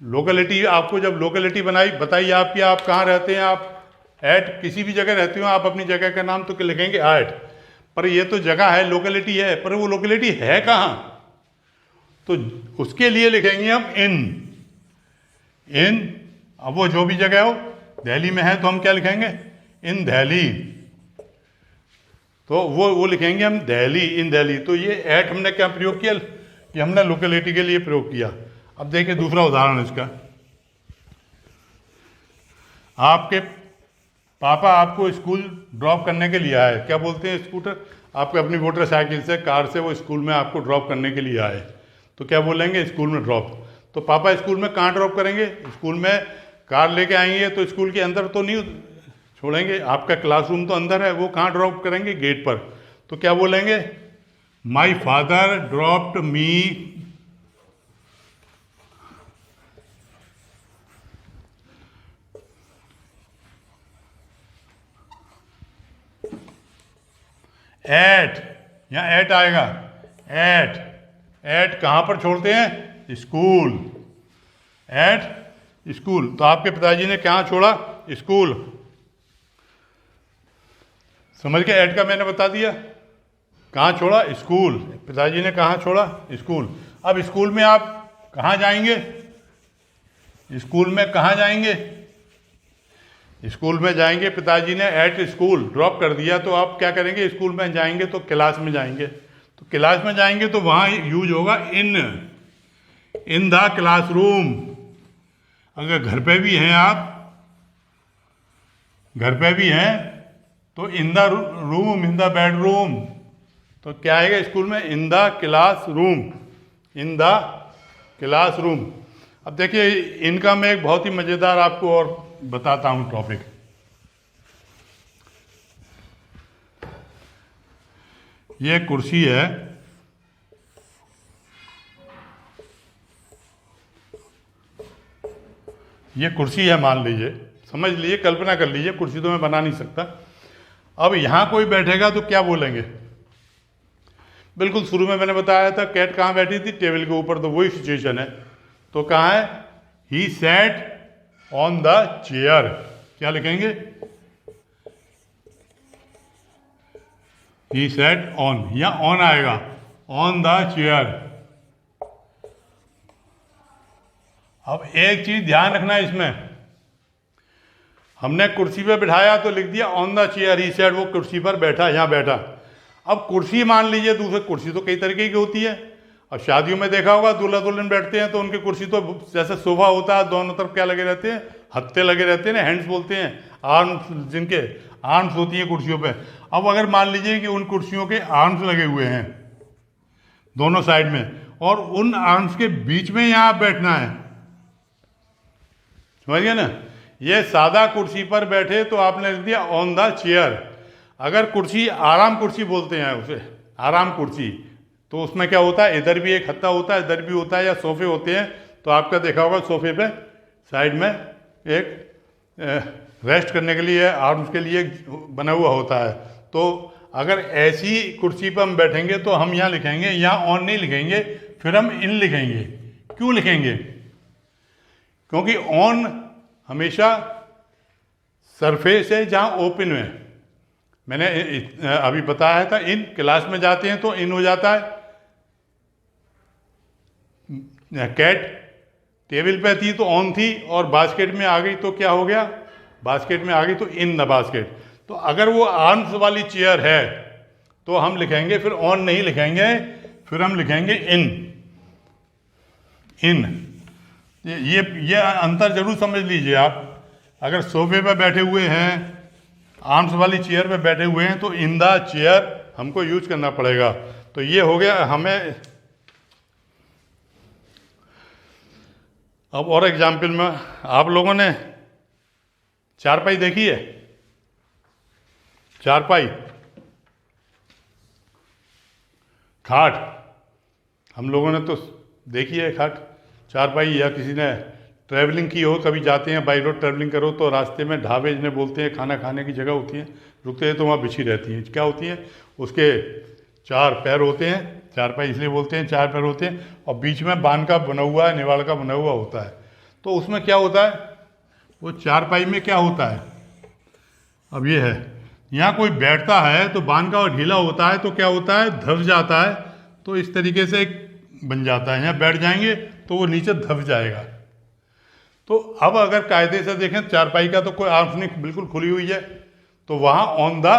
लोकेलिटी, आपको जब लोकेलिटी बताइए आपकी, आप कहाँ रहते हैं, आप एट किसी भी जगह रहते हो, आप अपनी जगह का नाम तो लिखेंगे एट, पर ये तो जगह है, लोकेलिटी है, पर वो लोकेलिटी है कहाँ? तो उसके लिए लिखेंगे हम इन। अब वो जो भी जगह हो, दिल्ली में है तो हम क्या लिखेंगे? इन दिल्ली। तो वो लिखेंगे हम दिल्ली, इन दिल्ली। तो ये एट हमने क्या प्रयोग किया? ये हमने लोकेलिटी के लिए प्रयोग किया। अब देखिए दूसरा उदाहरण इसका। आपके पापा आपको स्कूल ड्रॉप करने के लिए आए, क्या बोलते हैं, स्कूटर, आपके अपनी मोटरसाइकिल से, कार से वो स्कूल में आपको ड्रॉप करने के लिए आए, तो क्या बोलेंगे? स्कूल में ड्रॉप। तो पापा स्कूल में कहाँ ड्रॉप करेंगे? स्कूल में कार लेके आएंगे तो स्कूल के अंदर तो नहीं छोड़ेंगे, आपका क्लासरूम तो अंदर है, वो कहाँ ड्रॉप करेंगे? गेट पर। तो क्या बोलेंगे? My father dropped me at, यहाँ एट आएगा, एट कहाँ पर छोड़ते हैं? School, at school. तो आपके पिताजी ने कहाँ छोड़ा? स्कूल। समझ के? एट का मैंने बता दिया, कहाँ छोड़ा? स्कूल। पिताजी ने कहाँ छोड़ा? स्कूल। अब स्कूल में आप कहाँ जाएंगे? स्कूल में कहाँ जाएंगे? स्कूल में जाएंगे, पिताजी ने एट स्कूल ड्रॉप कर दिया, तो आप क्या करेंगे? स्कूल में जाएंगे तो क्लास में जाएंगे, तो क्लास में जाएंगे तो वहाँ यूज होगा इन द क्लासरूम। अगर घर पे भी हैं आप, घर पे भी हैं, तो in the room, in the bedroom. तो क्या आएगा स्कूल में? In the classroom, in the classroom. अब देखिए इनका मैं एक बहुत ही मज़ेदार आपको और बताता हूं टॉपिक। ये कुर्सी है, ये कुर्सी है, मान लीजिए, समझ लीजिए, कल्पना कर लीजिए, कुर्सी तो मैं बना नहीं सकता। अब यहां कोई बैठेगा तो क्या बोलेंगे? बिल्कुल शुरू में मैंने बताया था कैट कहाँ बैठी थी? टेबल के ऊपर। तो वही सिचुएशन है। तो कहाँ है? He sat on the chair. क्या लिखेंगे? ही सैट ऑन, या ऑन आएगा, ऑन द चेयर। अब एक चीज ध्यान रखना है इसमें, हमने कुर्सी पे बिठाया तो लिख दिया on the chair, he sat, वो कुर्सी पर बैठा, यहाँ बैठा। अब कुर्सी मान लीजिए, दूसरी कुर्सी तो कई तरीके की होती है। अब शादियों में देखा होगा दूल्हा दुल्हन बैठते हैं तो उनकी कुर्सी तो जैसे सोफा होता है, दोनों तरफ क्या लगे रहते हैं? हत्थे लगे रहते हैं ना, हैंड्स बोलते हैं, आर्म्स, जिनके आर्म्स होती हैं कुर्सियों पे। अब अगर मान लीजिए कि उन कुर्सियों के आर्म्स लगे हुए हैं दोनों साइड में, और उन आर्म्स के बीच में यहाँ बैठना है, समझ गए ना? ये सादा कुर्सी पर बैठे तो आपने लिख दिया ऑन द चेयर। अगर कुर्सी, आराम कुर्सी बोलते हैं उसे, आराम कुर्सी, तो उसमें क्या होता है? इधर भी एक हत्था होता है, इधर भी होता है, या सोफे होते हैं, तो आपका देखा होगा सोफे पे साइड में एक रेस्ट करने के लिए, आर्म्स के लिए बना हुआ होता है। तो अगर ऐसी कुर्सी पर हम बैठेंगे तो हम यहाँ लिखेंगे, यहाँ ऑन नहीं लिखेंगे, फिर हम इन लिखेंगे। क्यों लिखेंगे? क्योंकि ऑन हमेशा सरफेस है जहाँ ओपन है। मैंने अभी बताया था, इन क्लास में जाते हैं तो इन हो जाता है। कैट टेबल पे थी तो ऑन थी, और बास्केट में आ गई तो क्या हो गया? बास्केट में आ गई तो इन द बास्केट। तो अगर वो आर्म्स वाली चेयर है तो हम लिखेंगे, फिर ऑन नहीं लिखेंगे, फिर हम लिखेंगे इन। ये अंतर जरूर समझ लीजिए आप। अगर सोफे पे बैठे हुए हैं, आर्म्स वाली चेयर पे बैठे हुए हैं, तो इन द चेयर हमको यूज करना पड़ेगा। तो ये हो गया हमें। अब और एग्जाम्पल में, आप लोगों ने चारपाई देखी है? चारपाई, खाट, हम लोगों ने तो देखी है खाट, चारपाई, या किसी ने ट्रैवलिंग की हो, कभी जाते हैं बाई रोड ट्रैवलिंग करो तो रास्ते में ढाबे जिन्हें बोलते हैं, खाना खाने की जगह होती है, रुकते हैं तो वहाँ बिछी रहती हैं। क्या होती हैं? उसके 4 पैर होते हैं, चारपाई इसलिए बोलते हैं, 4 पैर होते हैं, और बीच में बांध का बना हुआ है, निवाड़ का बना हुआ होता है। तो उसमें क्या होता है, वो चारपाई में क्या होता है, अब ये है, यहाँ कोई बैठता है तो बांध का और ढीला होता है तो क्या होता है, धस जाता है। तो इस तरीके से बन जाता है, यहाँ बैठ जाएंगे तो वो नीचे धस जाएगा। तो अब अगर कायदे से देखें चारपाई का तो कोई आंख नहीं बिल्कुल खुली हुई है, तो वहाँ ऑन द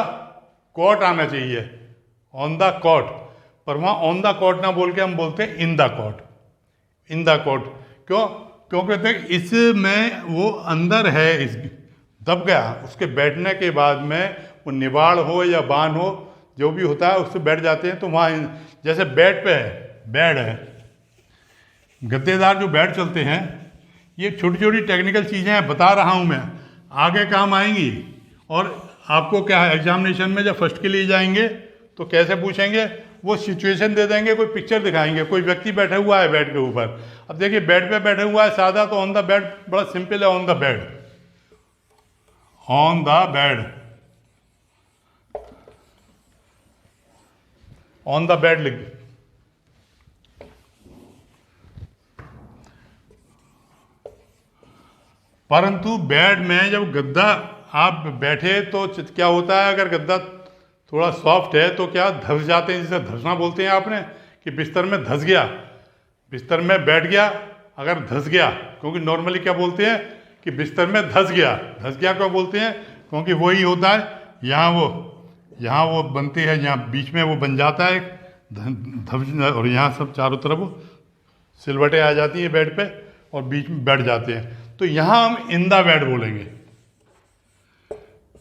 कॉट आना चाहिए, ऑन द कॉट। पर वहाँ ऑन द कॉट ना बोल के हम बोलते हैं in the cot, in the cot. क्यों? क्योंकि देख इसमें वो अंदर है, इस दब गया, उसके बैठने के बाद में वो निवाड़ हो या बान हो जो भी होता है उससे बैठ जाते हैं। तो वहाँ जैसे बेड पे है, बेड है, गद्देदार जो बेड चलते हैं, ये छोटी छोटी टेक्निकल चीज़ें हैं, बता रहा हूँ मैं, आगे काम आएंगी। और आपको क्या है, एग्जामिनेशन में जब फर्स्ट के लिए जाएंगे तो कैसे पूछेंगे, वो सिचुएशन दे देंगे, कोई पिक्चर दिखाएंगे, कोई व्यक्ति बैठा हुआ है बेड के ऊपर। अब देखिए बेड पे बैठा हुआ है सादा, तो ऑन द बेड बड़ा सिंपल है, on the bed, on the bed, on the bed लिख। परंतु बेड में जब गद्दा आप बैठे तो क्या होता है, अगर गद्दा थोड़ा सॉफ्ट है तो क्या धस जाते हैं, जिसे धसना बोलते हैं आपने, कि बिस्तर में धस गया, बिस्तर में बैठ गया, अगर धस गया, क्योंकि नॉर्मली क्या बोलते हैं कि बिस्तर में धस गया। धस गया क्यों बोलते हैं? क्योंकि वही होता है, यहाँ वो बनती है, यहाँ बीच में वो बन जाता है धस, और यहाँ सब चारों तरफ सिलवटें आ जाती हैं बेड पे और बीच में बैठ जाते हैं। तो यहाँ हम इन द बेड बोलेंगे,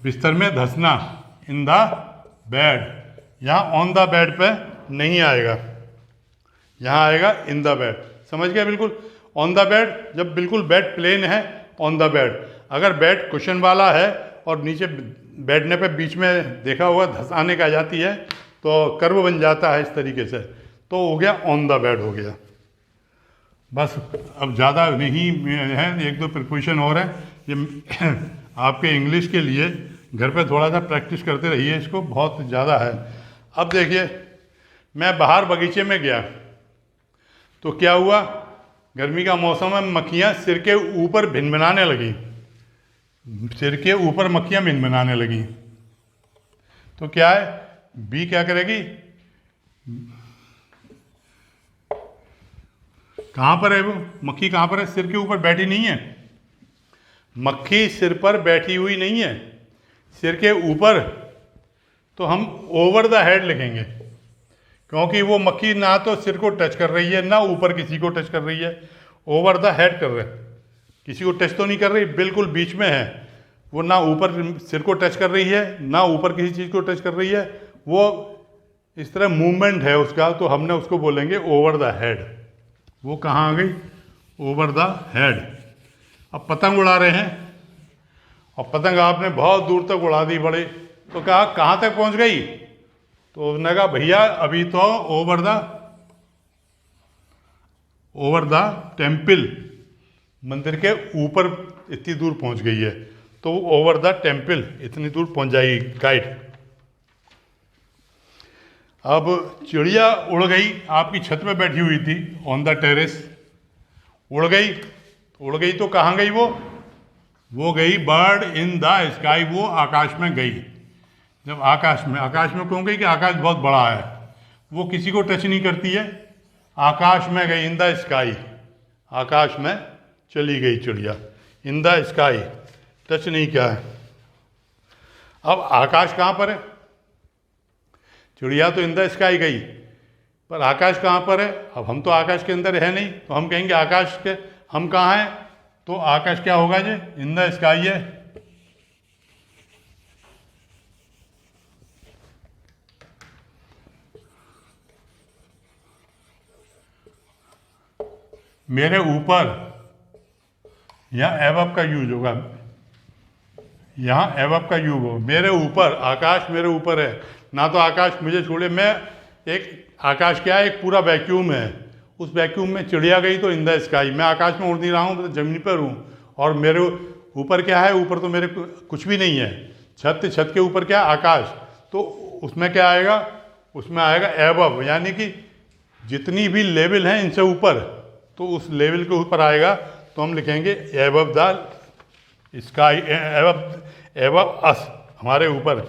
बिस्तर में धसना, इन द बेड। यहाँ ऑन द बेड पे नहीं आएगा, यहाँ आएगा इन द बेड। समझ गया? बिल्कुल ऑन द बेड, जब बिल्कुल बेड प्लेन है, ऑन द बेड। अगर बेड कुशन वाला है और नीचे बैठने पे बीच में देखा हुआ धसाने का आ जाती है तो कर्व बन जाता है इस तरीके से, तो हो गया ऑन द बेड हो गया। बस अब ज़्यादा नहीं है, 1-2 प्रिपरेशन और है ये आपके इंग्लिश के लिए, घर पे थोड़ा सा प्रैक्टिस करते रहिए, इसको बहुत ज़्यादा है। अब देखिए मैं बाहर बगीचे में गया तो क्या हुआ, गर्मी का मौसम है, मक्खियाँ सिर के ऊपर भिनभिनाने लगी, सिर के ऊपर मक्खियाँ भिनभिनाने लगी। तो क्या है, बी क्या करेगी, कहाँ पर है वो मक्खी, कहाँ पर है, सिर के ऊपर बैठी नहीं है, मक्खी सिर पर बैठी हुई नहीं है, सिर के ऊपर। तो हम ओवर द हेड लिखेंगे, क्योंकि वो मक्खी ना तो सिर को टच कर रही है, ना ऊपर किसी को टच कर रही है, ओवर द हेड कर रहे, किसी को टच तो नहीं कर रही, बिल्कुल बीच में है वो, ना ऊपर सिर को टच कर रही है, ना ऊपर किसी चीज़ को टच कर रही है, वो इस तरह मूवमेंट है उसका, तो हमने उसको बोलेंगे ओवर द हेड। वो कहाँ आ गई, ओवर द हेड। अब पतंग उड़ा रहे हैं, और पतंग आपने बहुत दूर तक उड़ा दी बड़े, तो कहा कहाँ तक पहुँच गई, तो उसने कहा भैया अभी तो ओवर द टेम्पल, मंदिर के ऊपर इतनी दूर पहुँच गई है, तो ओवर द टेम्पल इतनी दूर पहुँच जाएगी गाइड। अब चिड़िया उड़ गई, आपकी छत पे बैठी हुई थी, ऑन द टेरेस, उड़ गई तो कहाँ गई वो गई बर्ड इन द स्काई, वो आकाश में गई। जब आकाश में क्यों गई, कि आकाश बहुत बड़ा है, वो किसी को टच नहीं करती है, आकाश में गई, इन द स्काई, आकाश में चली गई चिड़िया, इन द स्काई, टच नहीं किया है। अब आकाश कहाँ पर है, चिड़िया तो इन द स्काई गई, पर आकाश कहाँ पर है, अब हम तो आकाश के अंदर है नहीं, तो हम कहेंगे आकाश के हम कहाँ हैं, तो आकाश क्या होगा जी, इन द स्काई है। मेरे ऊपर, यहाँ एवब का यूज होगा, यहाँ एवब का यूज हो, मेरे ऊपर, आकाश मेरे ऊपर है, ना तो आकाश मुझे छोड़े, मैं एक आकाश क्या है, एक पूरा वैक्यूम है, उस वैक्यूम में चिड़िया गई तो इन द स्काई, मैं आकाश में उड़ नहीं रहा हूँ, तो ज़मीन पर हूँ। और मेरे ऊपर क्या है, ऊपर तो मेरे कुछ भी नहीं है, छत के ऊपर क्या है, आकाश। तो उसमें क्या आएगा, उसमें आएगा एबव, यानी कि जितनी भी लेवल हैं इनसे ऊपर, तो उस लेवल के ऊपर आएगा, तो हम लिखेंगे एबव द स्काई, एबव अस, हमारे ऊपर।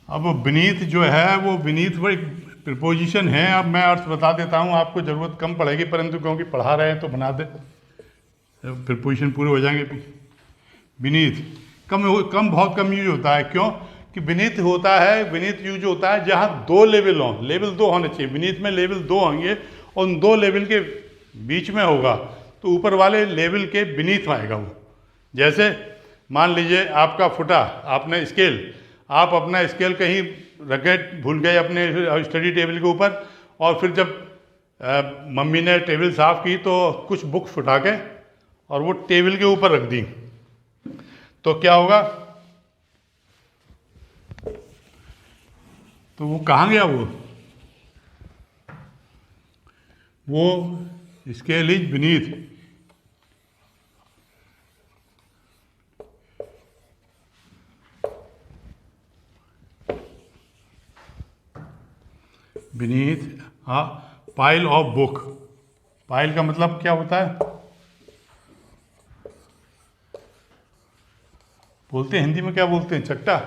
अब बीनीथ जो है वो बीनीथ वो एक प्रिपोजिशन है। अब मैं अर्थ बता देता हूँ, आपको ज़रूरत कम पड़ेगी, परंतु क्योंकि पढ़ा रहे हैं तो बना दे, प्रिपोजिशन पूरे हो जाएंगे। बीनीथ बहुत कम यूज होता है, क्यों कि बीनीथ होता है, बीनीथ यूज होता है जहाँ दो लेवल हों, लेवल दो होने चाहिए। बीनीथ में लेवल दो होंगे और उन दो लेवल के बीच में होगा, तो ऊपर वाले लेवल के बीनीथ आएगा वो। जैसे मान लीजिए आपका फुटा, आपने स्केल, आप अपना स्केल कहीं रखे भूल गए अपने स्टडी टेबल के ऊपर, और फिर जब मम्मी ने टेबल साफ़ की तो कुछ बुक्स उठा के और वो टेबल के ऊपर रख दी, तो क्या होगा, तो वो कहाँ गया, वो scale is beneath. Beneath pile of book. Pile का मतलब क्या होता है, बोलते हैं हिंदी में क्या बोलते हैं, चट्टा।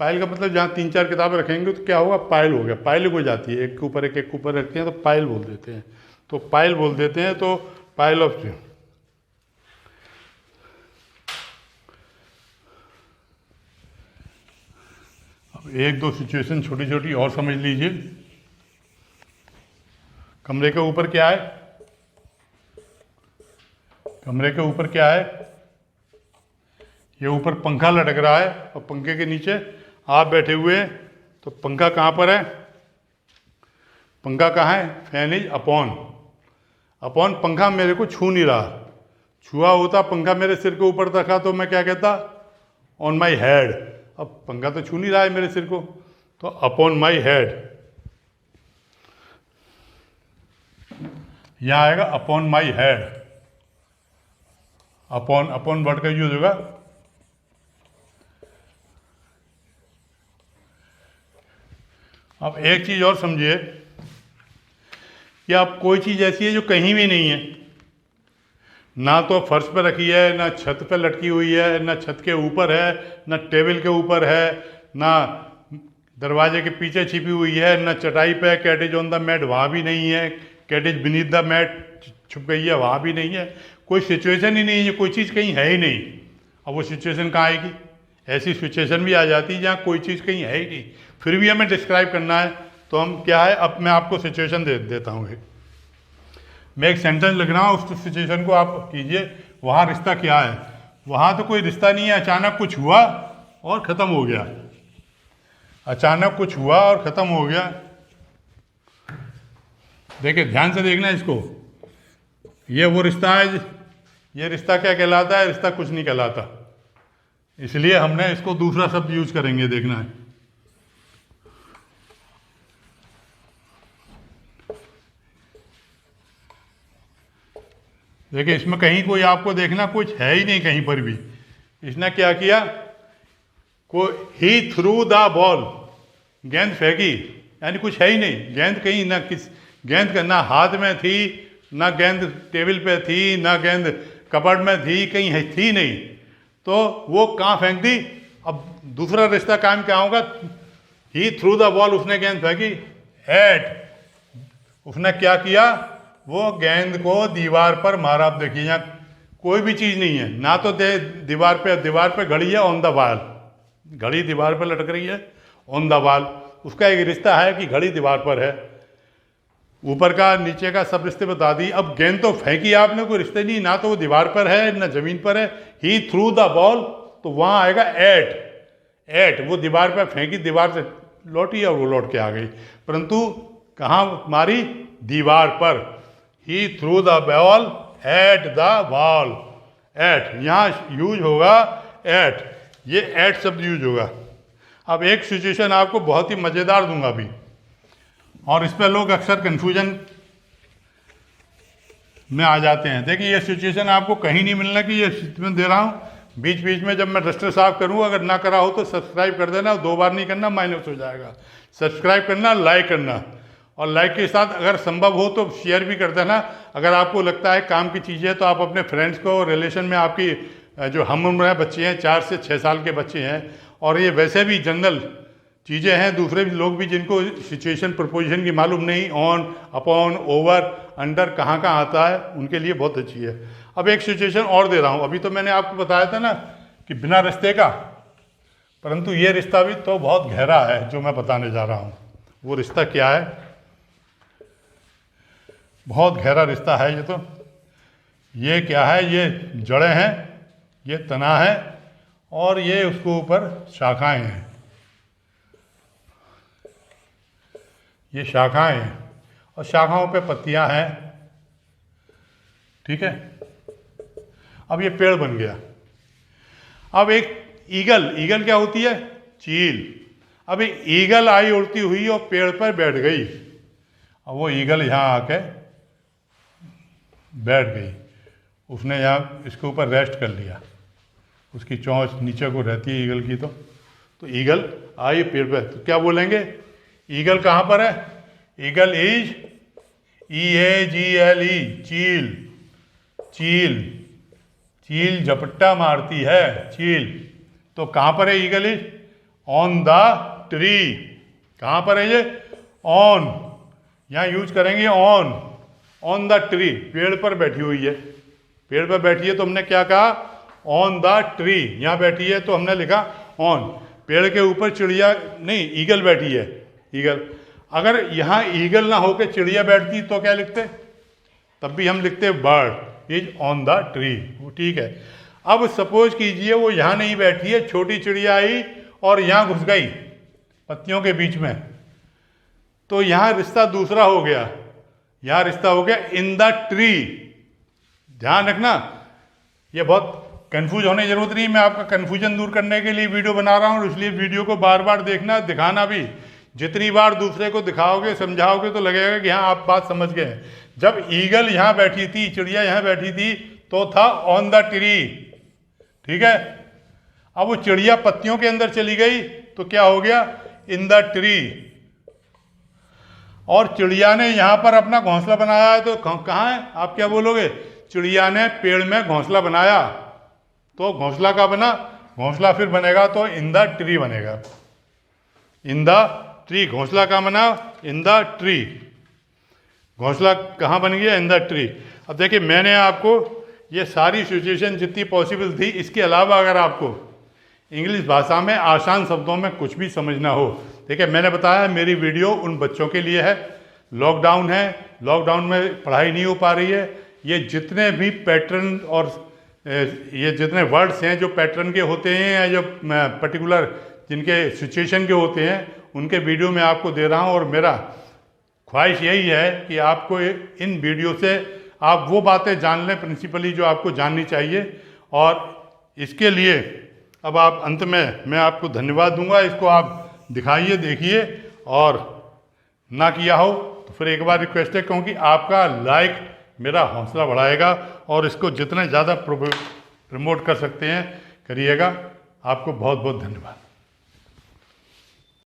पाइल का मतलब जहाँ 3-4 किताबें रखेंगे तो क्या होगा, पाइल हो गया, पाइल हो जाती है, एक के ऊपर एक ऊपर रखते हैं तो पाइल बोल देते हैं, तो पाइल बोल देते हैं, तो पाइल ऑफ। अब एक दो सिचुएशन छोटी छोटी और समझ लीजिए। कमरे के ऊपर क्या है, कमरे के ऊपर क्या है, ये ऊपर पंखा लटक रहा है और पंखे के नीचे आप बैठे हुए हैं, तो पंखा कहाँ पर है, पंखा कहाँ है, फैन इज अपॉन। अपॉन पंखा मेरे को छू नहीं रहा, छुआ होता पंखा मेरे सिर के ऊपर रखा तो मैं क्या कहता, ऑन माई हेड। अब पंखा तो छू नहीं रहा है मेरे सिर को, तो अपॉन माई हेड। यहाँ आएगा upon my head, upon, upon word का यूज होगा। अब एक चीज़ और समझिए कि आप कोई चीज़ ऐसी है जो कहीं भी नहीं है, ना तो फर्श पर रखी है, ना छत पर लटकी हुई है, ना छत के ऊपर है, ना टेबल के ऊपर है, ना दरवाजे के पीछे छिपी हुई है, ना चटाई पे, cat is on the mat वहाँ भी नहीं है, cat is beneath the mat छुप गई है वहाँ भी नहीं है, कोई सिचुएशन ही नहीं है, कोई चीज़ कहीं है ही नहीं। अब वो सिचुएशन कहाँ आएगी, ऐसी सिचुएशन भी आ जाती है जहाँ कोई चीज़ कहीं है ही नहीं, फिर भी हमें डिस्क्राइब करना है, तो हम क्या है, अब मैं आपको सिचुएशन दे देता हूँ। मैं एक सेंटेंस लिख रहा हूँ, उस सिचुएशन को आप कीजिए, वहाँ रिश्ता क्या है, वहाँ तो कोई रिश्ता नहीं है, अचानक कुछ हुआ और ख़त्म हो गया, अचानक कुछ हुआ और ख़त्म हो गया। देखिए ध्यान से देखना इसको, ये वो रिश्ता है, ये रिश्ता क्या कहलाता है, रिश्ता कुछ नहीं कहलाता, इसलिए हमने इसको दूसरा शब्द यूज करेंगे, देखना है। देखिए इसमें कहीं कोई आपको देखना कुछ है ही नहीं कहीं पर भी। इसने क्या किया, ही थ्रू द बॉल, गेंद फेंकी, यानी कुछ है ही नहीं, गेंद कहीं ना, किस गेंद का ना हाथ में थी, ना गेंद टेबल पे थी, ना गेंद कबर्ड में थी, कहीं है थी नहीं, तो वो कहाँ फेंक दी। अब दूसरा रिश्ता कायम क्या होगा, ही थ्रू द बॉल, उसने गेंद फेंकी, एट, उसने क्या किया, वो गेंद को दीवार पर मारा। आप देखिए यहाँ कोई भी चीज़ नहीं है, ना तो दीवार पे घड़ी है, ऑन द वॉल, घड़ी दीवार पर लटक रही है, ऑन द वॉल, उसका एक रिश्ता है कि घड़ी दीवार पर है, ऊपर का नीचे का सब रिश्ते बता दी। अब गेंद तो फेंकी आपने, कोई रिश्ते नहीं, ना तो वो दीवार पर है ना ज़मीन पर है, ही थ्रू द बॉल, तो वहाँ आएगा एट, एट, वो दीवार पर फेंकी, दीवार से लौटी और वो लौट के आ गई, परंतु कहाँ मारी, दीवार पर। He threw the ball at the wall, at, यहाँ यूज होगा एट, ये एट शब्द यूज होगा। अब एक सिचुएशन आपको बहुत ही मज़ेदार दूंगा अभी, और इस पर लोग अक्सर कन्फ्यूजन में आ जाते हैं। देखिए ये सिचुएशन आपको कहीं नहीं मिलना कि ये मैं दे रहा हूँ। बीच बीच में जब मैं रजिस्टर साफ करूँ, अगर ना करा हो तो सब्सक्राइब कर देना, 2 बार नहीं करना, माइनस हो जाएगा। सब्सक्राइब करना, लाइक करना, और लाइक के साथ अगर संभव हो तो शेयर भी कर देना। अगर आपको लगता है काम की चीज़ है तो आप अपने फ्रेंड्स को, रिलेशन में आपकी जो हम उम्र है बच्चे हैं, 4 से 6 साल के बच्चे हैं, और ये वैसे भी जनरल चीज़ें हैं, दूसरे भी लोग भी जिनको सिचुएशन प्रपोजिशन की मालूम नहीं, ऑन, अपॉन, ओवर, अंडर कहाँ कहाँ आता है, उनके लिए बहुत अच्छी है। अब एक सिचुएशन और दे रहा हूँ। अभी तो मैंने आपको बताया था ना कि बिना रिश्ते का, परंतु ये रिश्ता भी तो बहुत गहरा है जो मैं बताने जा रहा हूँ। वो रिश्ता क्या है? बहुत गहरा रिश्ता है ये तो। ये क्या है? ये जड़ें हैं, ये तना है, और ये उसके ऊपर शाखाएं हैं। ये शाखाएं हैं और शाखाओं पे पत्तियां हैं, ठीक है। अब ये पेड़ बन गया। अब एक ईगल क्या होती है? चील। अब एक ईगल आई उड़ती हुई और पेड़ पर बैठ गई। अब वो ईगल यहाँ आके बैठ गई, उसने यहाँ इसके ऊपर रेस्ट कर लिया, उसकी चोंच नीचे को रहती है ईगल की। तो ईगल आई पेड़ पर, तो क्या बोलेंगे? ईगल कहाँ पर है? ईगल इज EAGLE, चील। चील, चील झपट्टा मारती है, चील। तो कहाँ पर है eagle is? On the tree. कहाँ पर है ये? ऑन, यहाँ यूज करेंगे ऑन द ट्री, पेड़ पर बैठी हुई है। पेड़ पर बैठी है तो हमने क्या कहा? On the tree. यहाँ बैठी है तो हमने लिखा ऑन। पेड़ के ऊपर चिड़िया नहीं, ईगल बैठी है, ईगल। अगर यहाँ ईगल ना होकर चिड़िया बैठती तो क्या लिखते? तब भी हम लिखते bird is on the tree, वो ठीक है। अब सपोज कीजिए वो यहाँ नहीं बैठी है, छोटी चिड़िया आई और यहाँ घुस गई पत्तियों के बीच में, तो यहाँ रिश्ता दूसरा हो गया। यहाँ रिश्ता हो गया इन द ट्री। ध्यान रखना, ये बहुत कंफ्यूज होने की जरूरत नहीं। मैं आपका कंफ्यूजन दूर करने के लिए वीडियो बना रहा हूँ, इसलिए वीडियो को बार बार देखना, दिखाना भी। जितनी बार दूसरे को दिखाओगे, समझाओगे तो लगेगा कि हाँ आप बात समझ गए। जब ईगल यहाँ बैठी थी, चिड़िया यहाँ बैठी थी, तो था ऑन द ट्री, ठीक है। अब वो चिड़िया पत्तियों के अंदर चली गई तो क्या हो गया? In the tree. और चिड़िया ने यहाँ पर अपना घोंसला बनाया है, तो कहाँ है? आप क्या बोलोगे? चिड़िया ने पेड़ में घोंसला बनाया, तो घोंसला का बना, घोंसला फिर बनेगा तो इन द ट्री बनेगा। इन द ट्री, घोंसला का बना इन द ट्री। घोंसला कहाँ बन गया? In the tree. अब देखिए मैंने आपको ये सारी सिचुएशन जितनी पॉसिबल थी, इसके अलावा अगर आपको इंग्लिश भाषा में आसान शब्दों में कुछ भी समझना हो, देखिए मैंने बताया मेरी वीडियो उन बच्चों के लिए है, लॉकडाउन है, लॉकडाउन में पढ़ाई नहीं हो पा रही है। ये जितने भी पैटर्न और ये जितने वर्ड्स हैं जो पैटर्न के होते हैं या जो पर्टिकुलर जिनके सिचुएशन के होते हैं, उनके वीडियो मैं आपको दे रहा हूँ। और मेरा ख्वाहिश यही है कि आपको इन वीडियो से आप वो बातें जान लें प्रिंसिपली जो आपको जाननी चाहिए। और इसके लिए अब आप अंत में मैं आपको धन्यवाद दूंगा। इसको आप दिखाइए, देखिए, और ना किया हो तो फिर एक बार रिक्वेस्ट है, क्योंकि आपका लाइक मेरा हौसला बढ़ाएगा, और इसको जितना ज़्यादा प्रमोट कर सकते हैं करिएगा। आपको बहुत बहुत धन्यवाद।